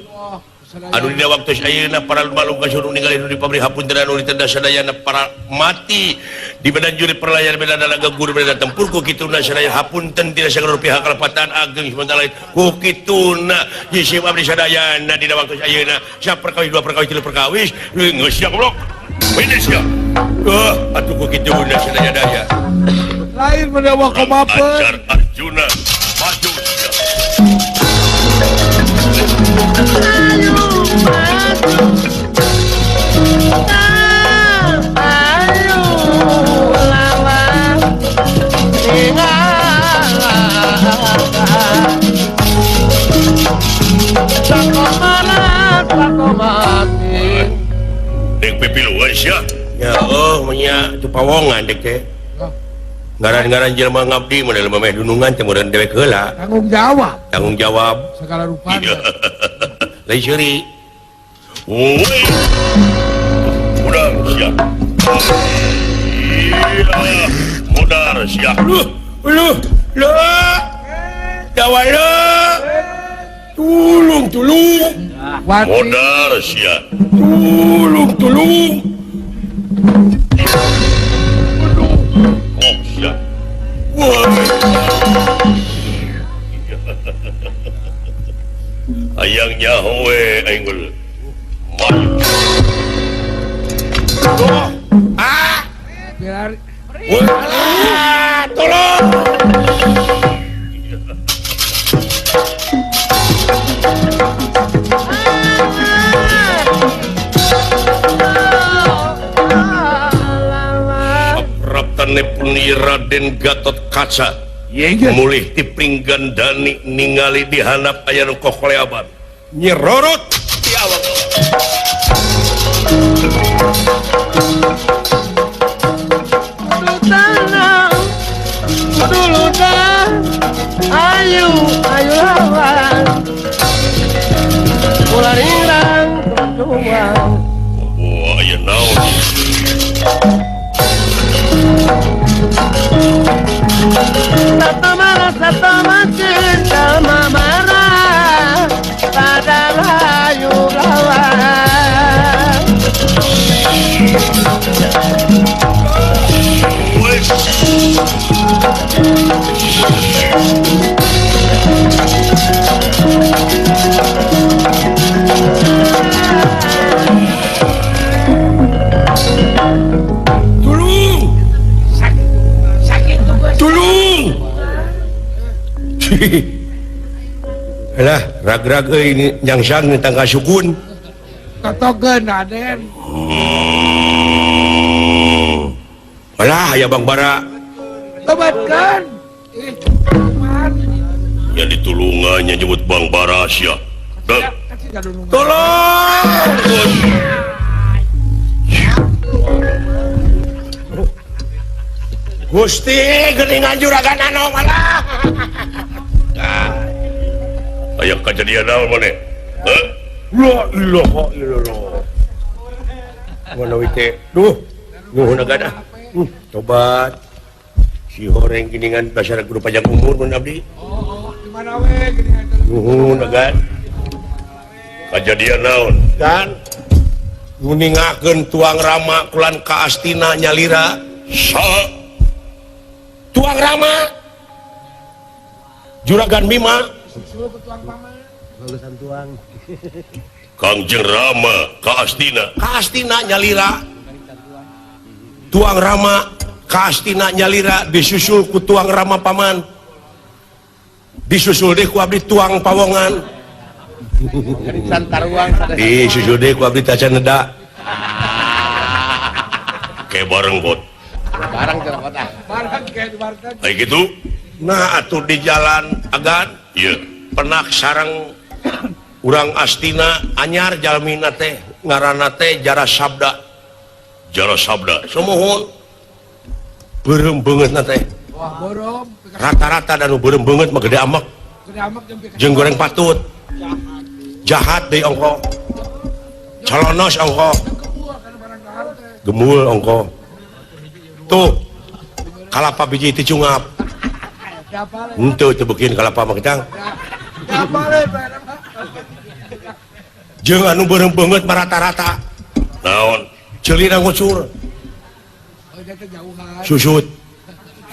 Anu dina waktu ayeuna para malung kasuruh ningali nu di pabrik hapunten anu ditenda sadayana para mati di medan juri perlayar medan dalaga guru medan tempur ku kituna sadaya hapunten tina sagalur pihak kalapatan ageng sementara lain ku kituna jisim abdi sadayana dina waktu ayeuna sia perkawis dua perkawis tilu perkawis geus sia goblok bedes sia atuh ku kituna sadaya daya lain menawa komapeun ajar Arjuna maju sia. Dek pipiluan sia. Ya nya tu pawongan dek teh. Ngaran-ngaran jelema ngabdi model meh dunungan teh meureun dewek heula. Tanggung jawab. Segala rupana. Lain seuri. Woi. Udang sia. Iya, modar sia. Lu. Dawala. Tulung. Modar sia. Tulung. Oh sia. Ayang nyahoe aing geul. Biar Tolong. Sapraptane puni Raden Gatot Kaca. Mulih ti Pringgandani ningali di handap aya nu kokoleaban. Nyerorot ti awak. Ayo lawan Ularirang terjuang. Wah, aya naon. Satu cinta marah pada layu lawan. Tulung. Alah, rag-rag euy nyangsang tangga sukun. totogeun Raden. Alah, aya Bang Bara. Tobatkeun. Ya ditulungannya nyebut Bang Bara sia. Tolong. Gusti geuningan juragan anu malah. Aya kejadian naon maneh? La ilaha illallah. Mana wite? Duh, nuhun agadah. Tobat. Si horeng geuningan dasar guru pajak umur mun abdi. Di mana we geuningan? Nuhun agad. Kejadian naon? Kan nguningakeun tuang Rama kulan ka Astina nyalira. Tuang Rama Juragan Bima Kangjeng Rama ka Astina nyalira. Tuang Rama ka Astina nyalira disusul ku tuang Rama paman, disusul deh ku abdi tuang pawongan, disusul deh ku abdi tacan neda kayak bareng bot kayak gitu. Nah atuh di jalan agan iya penak sarang urang Astina anyar jalmina teh ngaranna teh Jara Sabda semohon beureum beungeutna teh rata-rata dan beureum beungeut mah gede amak jeung goreng patut jahat deui ongko calonos ongko gemul ongko tuh kalapa biji ti cungap henteu teu beukeun kalapa mah kecang jeung anu beureum beungeut marata-rata naon ceulina ngucur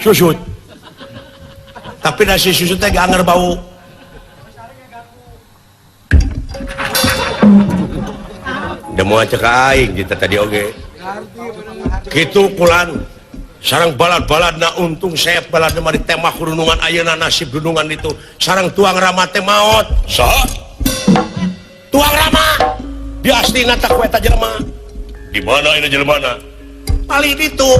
susut tapi nasi susut teh ganger bau demo cek aing kita tadi oge kitu kulan sareng balad-baladna untung saya balad mah di temah gunungan ayeuna nasib gunungan itu sareng tuang rama teh maot saha tuang rama di astina tak ku eta jelema di mana ini jelemana paling itu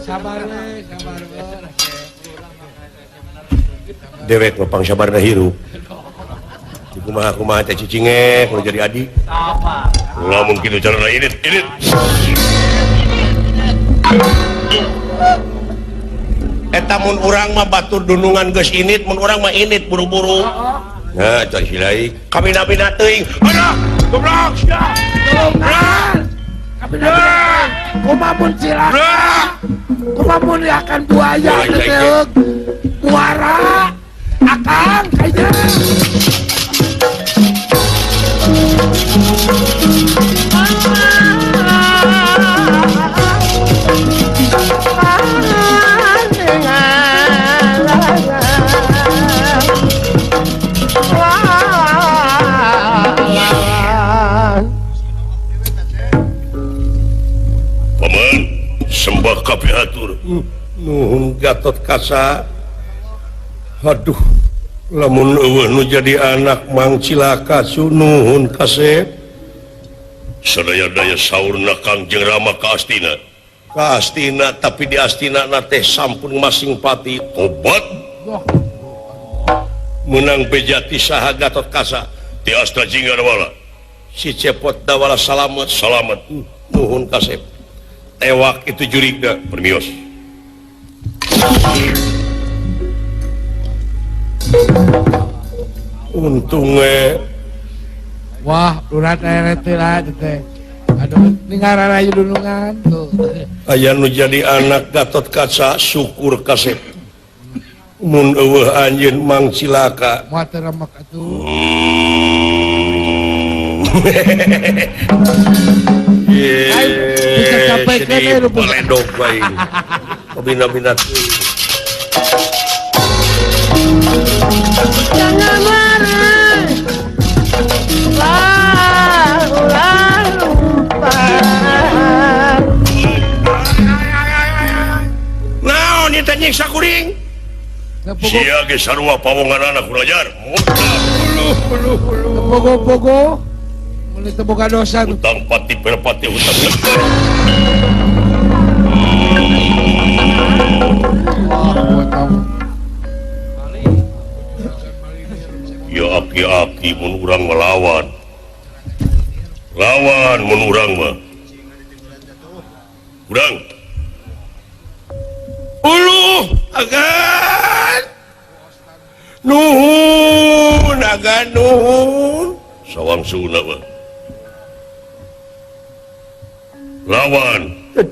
sabar dewek mah pang sabarna hirup kumaha teh cicinge kalau jadi adik lamun kitu carana ini eta mun urang mah batur dunungan geus init mun urang mah init buru-buru nah cai silai kabina-bina teuing aduh goblok sia kabina kumamun silaka kumamun akan buaya teh muara akang kaya paman sembah kapihatur nuhun Gatot Kaca aduh lamun eueuh nu jadi anak Mang Cilaka nuhun kasep sadaya-daya saurna Kangjeng Rama ka Astina tapi di Astina teh sampun masing pati tobat menang bejati saha Gatot Kaca ti asta jingga wala si cepot dawala salamet nuhun kasep tewak itu jurigna permios untungnya wah urat teh aduh ningaran aja dunungan tuh aya nu jadi anak Gatot Kaca syukur kasep mun eueuh anjeun Mang Cilaka moal teu remek atuh bisa capek kan ya paledog bae bina-bina Jangan marah lalu naon ieu teh nyiksa kuring sia ge sarua pawongan anak kulajar pogo mun teu boga dosa utang pati perpati utang ya aki-aki mun urang melawan mun urang mah urang uluh agan nuhun sawang suna mah lawan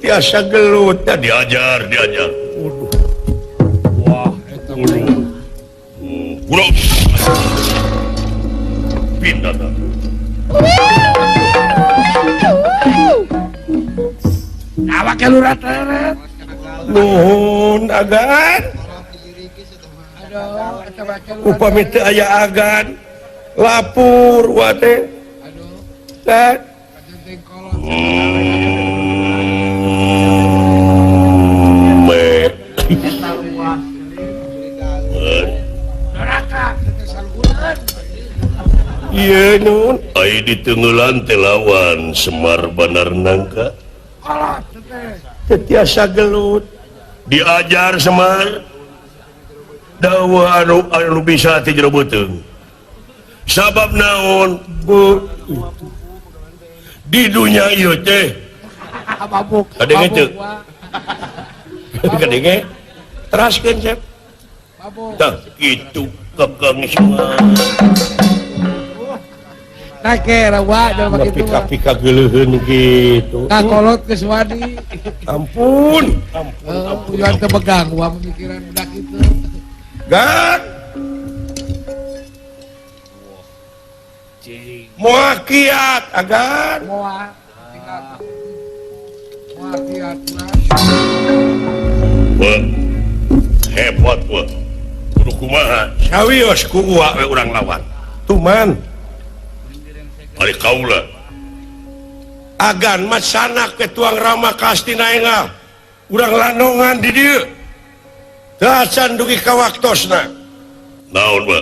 tiasa gelut diajar wah eta urang pindah dah awak kelurat teret nuhun agan aduh eta bakel upami teu aya agan lapur wate aduh kan kajeng kolot neraka teh salgunan iya nun ai di tenggelan telawan Semar Banar Nangka kolot teh tiasa gelut diajar Semar dawa anu bisa ti jero beuteung sabab naon bu di dunia ieu teh mabuk kadenge teu kadenge teraskeun Cep. Mabok. Tah kitu kekeng semua. Nah kira wa jangan begitu. Pika-pika geuleuheun gitu. Kakolot geus wani. Ampun. Tujuan teu begang wa pemikiran budak itu. Gan. Moal kiat agan. Moal tinggal. Moal kiat. Wah. Hebat wah. Kudu kumaha? Sawios ku uwa we urang lawan. Tuman. Ari kaula. Agan mah sanak ke tuang rama ka astina enggal. Urang lanongan di dieu. Teu acan dugi ka waktosna. Naon ba?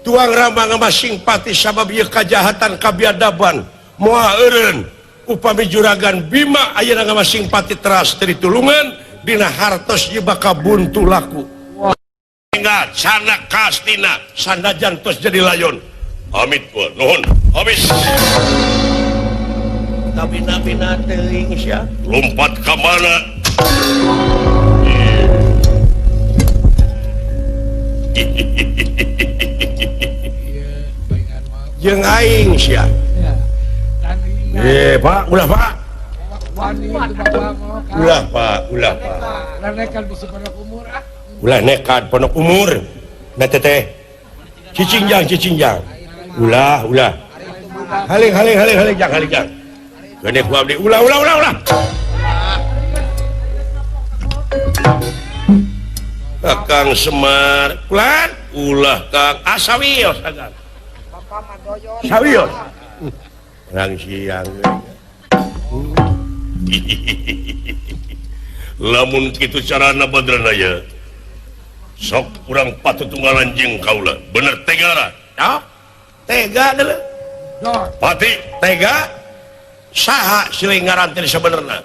Tuang rama ngamasing pati sabab ieu kajahatan kabiadaban moal eureun upami juragan Bima ayeuna ngamasing pati teras teu ditulungan dina hartos ieu bakal buntu laku. Enggal sanak ka astina sandajan tos jadi layon. Amit gua, nuhun, habis. Tapi nabi-na teuing sia. Lompat ka mana? Jeung aing sia. Pak, ulah Pak. Wani itu bapak mau kan. Ulah Pak, ulah Pak. Ulah nekat bisa pondok umur ah. Ulah nekat pondok umur. Na teteh. Cicingjang. Ulah. Haling jang. Gede ku abdi. Ulah. Kakang Semar, Pulan, ulah Kang asawios agan. Sawios. Rang siang. Lamun kitu carana badrana ya. Sok urang patutunggalan jeung kaula. Bener tegara. Ya. Tega dulu Pati tega saha silih ngaran teh sabenerna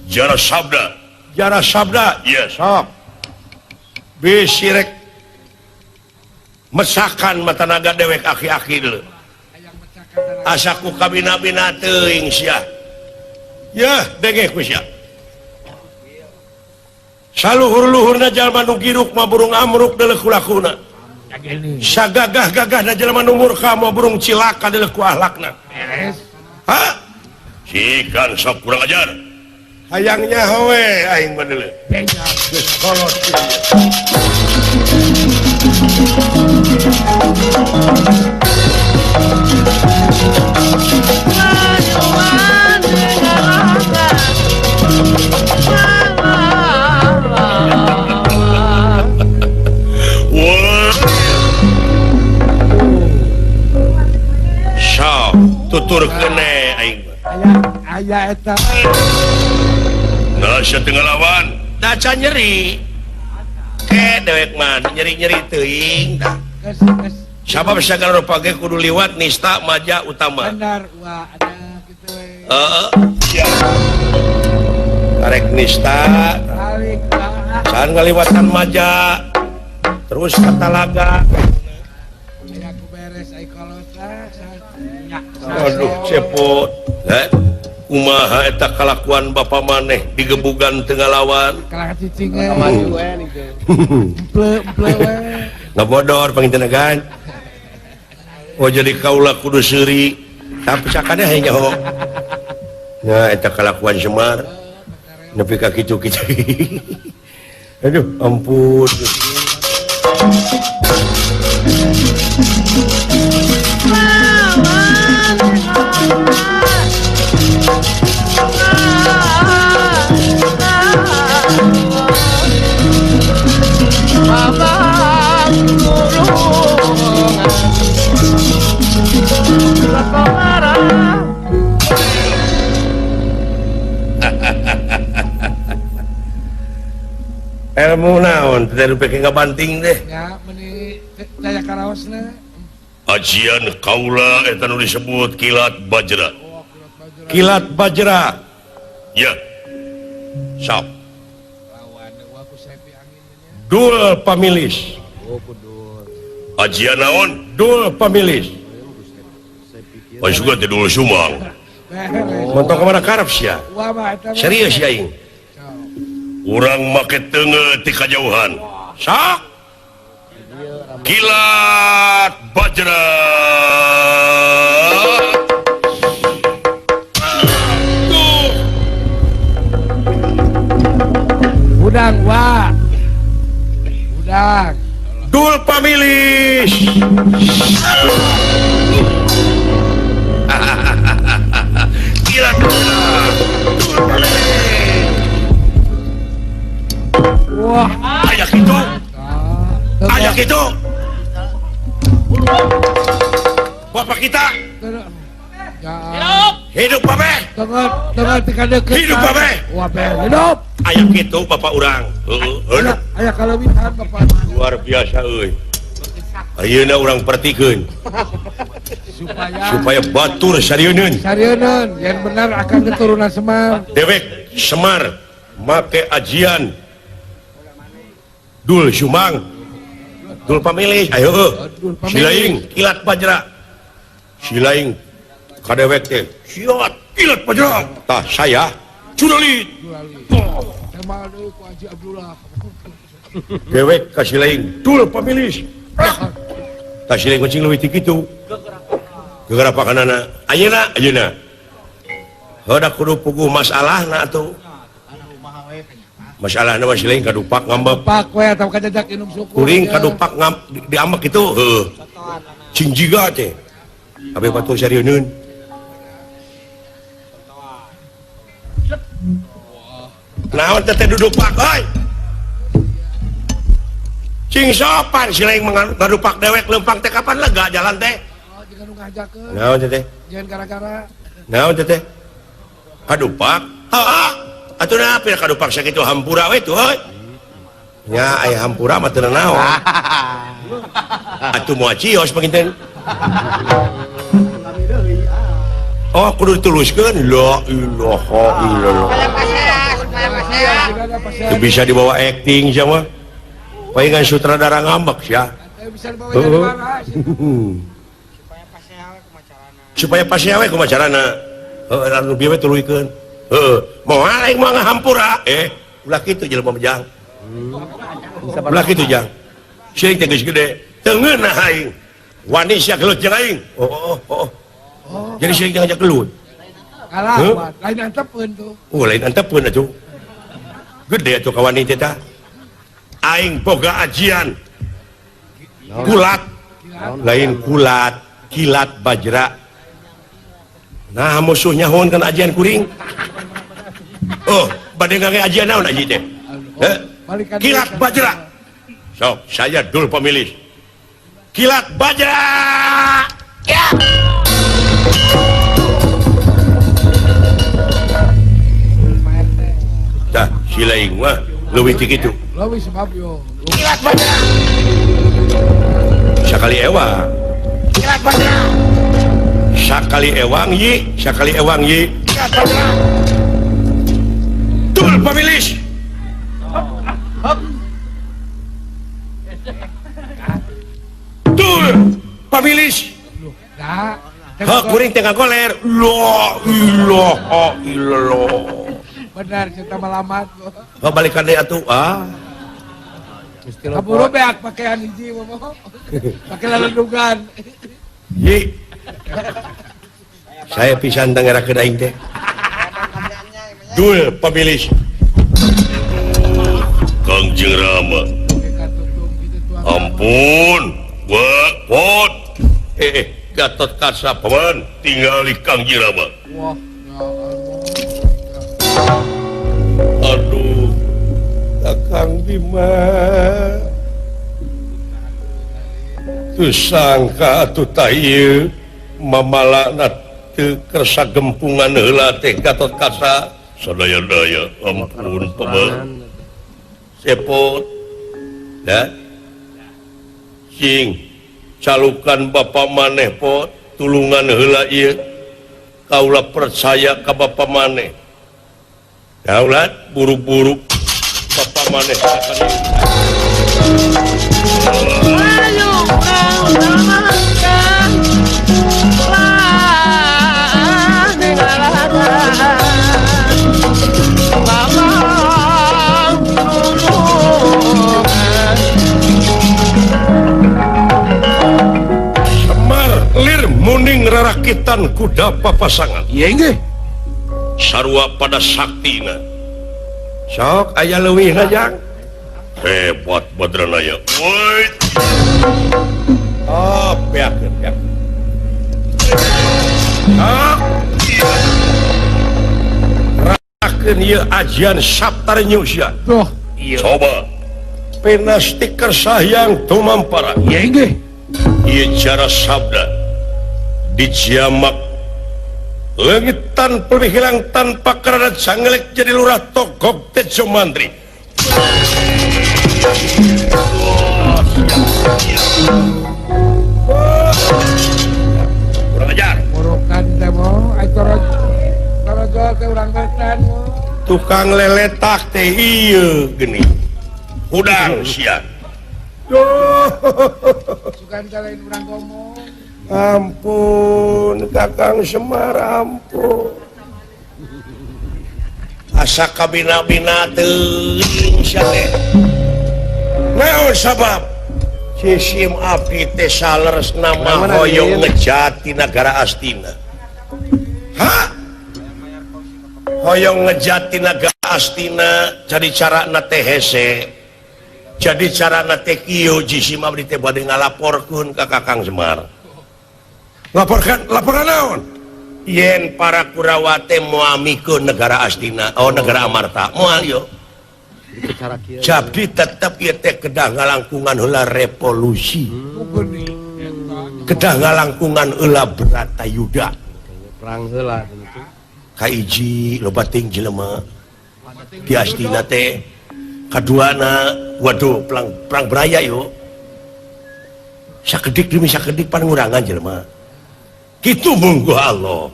Jara Sabda iya sok bisi rek mesakan mata naga dewek aki-aki dulu asaku kabina-bina teuing sia ya dege ku sia saluhur-luhurna jalma nu giruk mah burung amruk deuleu kulakuna sagagah-gagahna jelema nu murka mah burung cilaka deuleu ku ahlakna. Hah? Sikan sok kurang ajar. Hayangnya howe aing mah deuleu. Geus kolot kieu. Tutur kene aing aya eta nah satengah lawan daca nyeri dewek mah nyeri-nyeri teuing tah sabab sagala rupa ge kudu liwat nista maja utama benar wah ada kitu we iya karek nista balik lah saan ngaliwatan maja terus ka talaga aya ku beres ai kolot aduh cepot kumaha eta kalakuan bapa maneh digebugan tengah lawan kalah cicing emple we ngabodor pangintenagan oh jadi kaula kudu seuri tapi sakana hanya ho nah eta kalakuan Semar nepi ka kitu-kitu aduh ampun ilmu naon teh pake ngabanting deh ya meuni daya karaosna ajian kaula eta nu disebut kilat bajra ya sok dul pamilis ajian naon dul pamilis juga dul sumang montok kemana karep sia serius ya ing urang make tenge ti kajauhan sak kilat bajra Udang wa. Udang. Dul pamilis. Kilat bajra. Dul pamilis. Wah. Aya kitu. Aya kitu. Bapak kita hidup babe. Tengah tika deket. Hidup babe. Wah be, hidup. Aya kitu bapak urang. Heuh. Aya kalebihan bapak. Luar biasa euy. Ayeuna urang pertikeun supaya batur sarieun. Sarieun, yang benar akan keturunan Semar. Dewek Semar make ajian Dul Sumang. Dul pamilih ayo silaing kilat bajra. Silaing kadewek teh siot kilat bajra. Tah saya Cudalit. Sama deui ku Haji Abdullah. Dewek ka silaing Dul pamilih. Tah silaing kucing leuwih ti kitu. Gegara pakanana ayeuna. Heudak kudu puguh masalahna atuh. Masalahna mah silaing kadupak ngambek. Pak we atawa kajajak inum suku. Kuring kadupak diambek kitu heuh. Cing jiga teh. Abi batur sarieun. Naon teh duduk pak euy. Cing sopan silaing ngadupak dewek leumpang teh kapan lega jalan teh. Oh, jangan nu ngajakeun. Naon teh? Jangan gara-gara. Naon teh? Kadupak? Heeh. Atuh pira kadupak sakitu hampura we tuh euy. Nya aya hampura mah teu naon. Atuh moal cios panginten. Oh, kudu dituluskeun. La ilaha illallah. Teu bisa dibawa acting sia mah. Palingan sutradara ngambek sia. Bisa dibawa jadi marah. Supaya pasnya we kumacarana. Heeh, anu bieu we tuluikeun. Heeh, moal aing mah ngahampura. Ulah kitu jelema bejang. Ulah kitu jang. Sieun teh geus gede. Teungeunna aing. Wani sia gelut jeung aing. Oh. Jadi sieun teh ngajak gelut. Kalah, lain antepeun tuh. Lain antepeun atuh. Gede atuh ka wani teh tah. Aing boga ajian. Kulat. Lain kulat, kilat bajra. Nah musuh nyahoon kan ajian kuring. Oh, bade ngage ajian naon aji teh? Kilat bajra. Sok, saya Dul pamilih. Kilat bajra. Ya. Dah, silaing mah leuwih ti kitu. Leuwih sebab yo. Kilat bajra. Sakali ewang. Kilat bajra. Sakali ewang yi. Kilat bajra. Dul pamilih. Dul pamilih. Nah, Hah, kuring tengah goler. La ilaha illallah. benar kita melamat. Balikan deh atuh. Kaburu beak pakaian hiji mah. Pakai lalendungan. Yi. Saya pisan tangerakeun aing teh. Dul pamilih. Kangjeng Rama. Ampun. Wah, pot. Gatot Kaca paman tinggal di Kangjeng Rama. Wah, Aduh. Kakang Bima. Teu sangka atuh tah ieu mamalana teu kersa gempungan heula teh Gatot Kaca. Sadaya-daya ampun paman. Sepot. Da. Cing calukan Bapak maneh pot tulungan heula ieu. Kaula percaya ka Bapak maneh. Kaulat buru-buru Bapak maneh akan Ayo kau selamatkan negara. Bawang rakitan kuda papasangan Iya nggih. sarua pada saktina sok aya leuwih najang hebat badran aya woi peakeun rakeun ieu ajian Saptarnyusya Tuh. coba penasti kersayang tumampara Iya nggih. ieu cara sabda dijamak lengitan pelih hilang tanpa karena cangelek jadi lurah togok tejo mantri kurang ajar Morokan teh mo acara teh urang tetan mo. tukang leletak teh ieu geni udang sia Sukan kalain urang ngomong. ampun Kakang Semar ampun asa kabina-bina teuing sia teh naon sabab sisim abdi teh saleresna mah hoyong ngejat ti nagara Astina hoyong ngejat ti nagara Astina jadi carana teh hese jadi carana teh kieu jisim abdi teh bade ngalaporkeun ka Kakang Semar laporan naon yen para Kurawa teh moamikeun negara Astina negara Amarta moal yo jadi tetep ieu teh kedah ngalangkungan heula revolusi kedah ngalangkungan heula Bratayuda perang heula ka hiji loba ting jelema di Astina teh kaduana waduh perang beraya yo sakedik demi sakedik pangurangan jelema gitu munggu Allah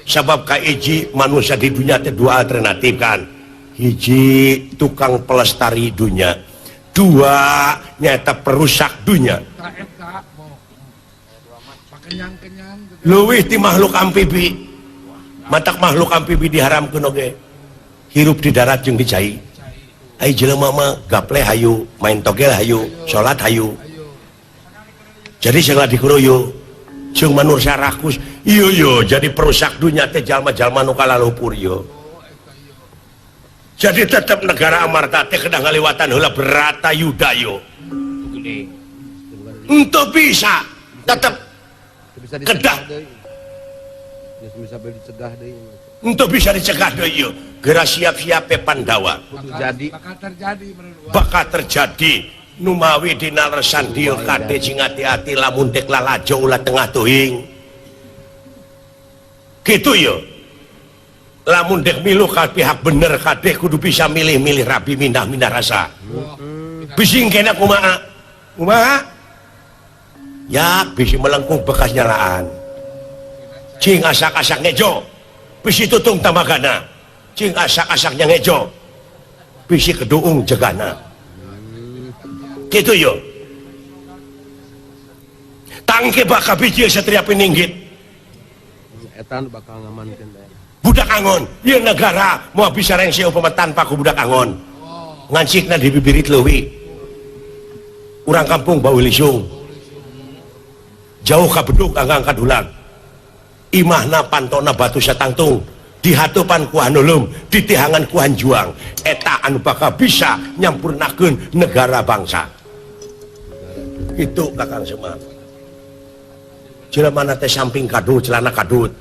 sabab ka hiji manusia di dunia teh dua alternatif kan hiji tukang pelestari dunia dua nyata perusak dunia leuwih ti makhluk amfibi matak makhluk amfibi diharamkeun oge hirup di darat jeung di cai ai jelema mah gaple hayu main togel hayu salat hayu jadi segala dikuroyo jeung manusia rakus iya jadi perusak dunia teh jalma-jalma nu kalalupur yo jadi tetap negara Amarta teh kedah ngaliwatan heula Bratayuda yo untuk bisa tetap kedah untuk bisa dicegah deui yo geura siap-siap Pandawa bakal terjadi numawi dina resan dieu kade cing hati-hati lamun dek lalajo ulah tengah tuing gitu yo lamun dek milu ka pihak bener kade kudu bisa milih-milih rabi mindah-mindah rasa bising kena kumaha ya bisi melengkung bekas nyalaan cing asak-asak ngejo bisi tutung tamagana cing asak-asaknya ngejo bisi keduung jegana gitu yo tangke bakal biji satria peninggit etan bakal ngamankeun budak angon ieu negara mau bisa rengse upama tanpa ku budak angon ngancikna di bibirit leuwih urang kampung bau lisung jauh ka bedug anggang kadulang imahna pantona batu satangtung dihatupan ku hanulum ditihangan ku hanjuang eta anu bakal bisa nyampurnakeun negara bangsa itu Kakang Semar jelema teh samping kadut celana kadut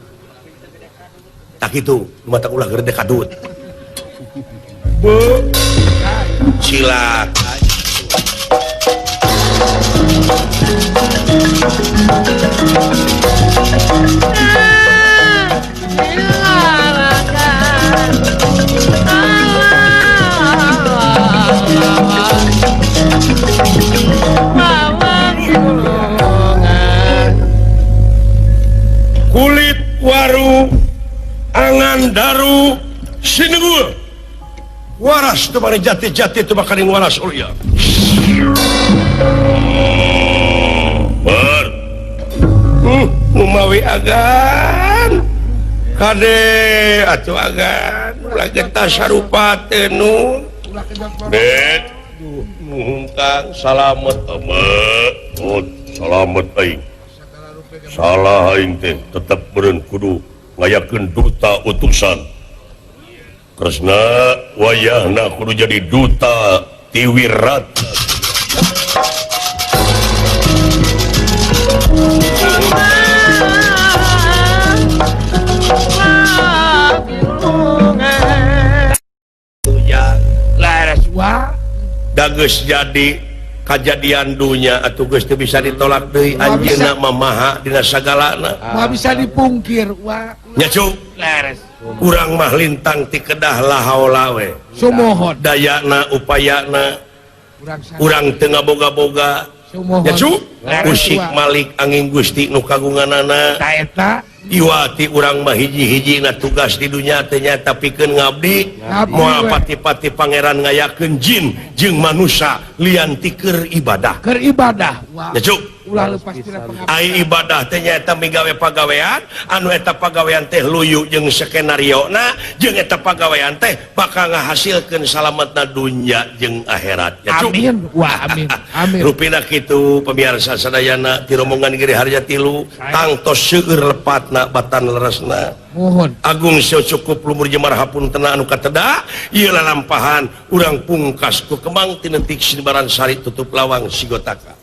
tak itu mata ulah gerde kadut bu silakan kulit waru angan daru sinegul waras tu mari jati-jati tu bakaring waras ulya ber umawi agan kade atuh agan ulah genta sarupa teu nu bet nuhun Kang salamet amat salamet aing salah aing teh tetep beureun kudu ngayakeun duta utusan Kresna wayahna kudu jadi duta tiwirat Wah, dageus jadi kejadian dunya atuh geus teu bisa ditolak deui anjeunna mamaha dina sagalana nggak bisa dipungkir. Wah, nya cuk urang mah lintang ti kedah lahaula we sumohon. dayana upayana Urang urang teu ngaboga-boga sumohon. nya cuk usik malik angin Gusti nu kagunganana Taeta iwati urang mah hiji-hiji na tugas di dunia teh nya tapikeun ngabdi moal pati-pati pangeran ngayakeun jin jeung manusia lian ti keur ibadah keur ibadah. Wah, ya cuk ulah lepas tina pengabdian. ai ibadah teh nya eta migawe pagawean anu eta pagawean teh luyu jeung skenariona jeung eta pagawean teh bakal ngahasilkeun salametna dunya jeung akhirat ya cuk Amin. Wah, amin. Amin. rupina kitu pamirsa sadayana ti rombongan Giri Harja Tilu tangtos seueur lepatna batan leresna Mohon. Agung sio cukup lumur jemar hapuntenna anu kateda ieu lalampahan urang pungkas ku kemang tinentik sinebaran sari tutup lawang sigotaka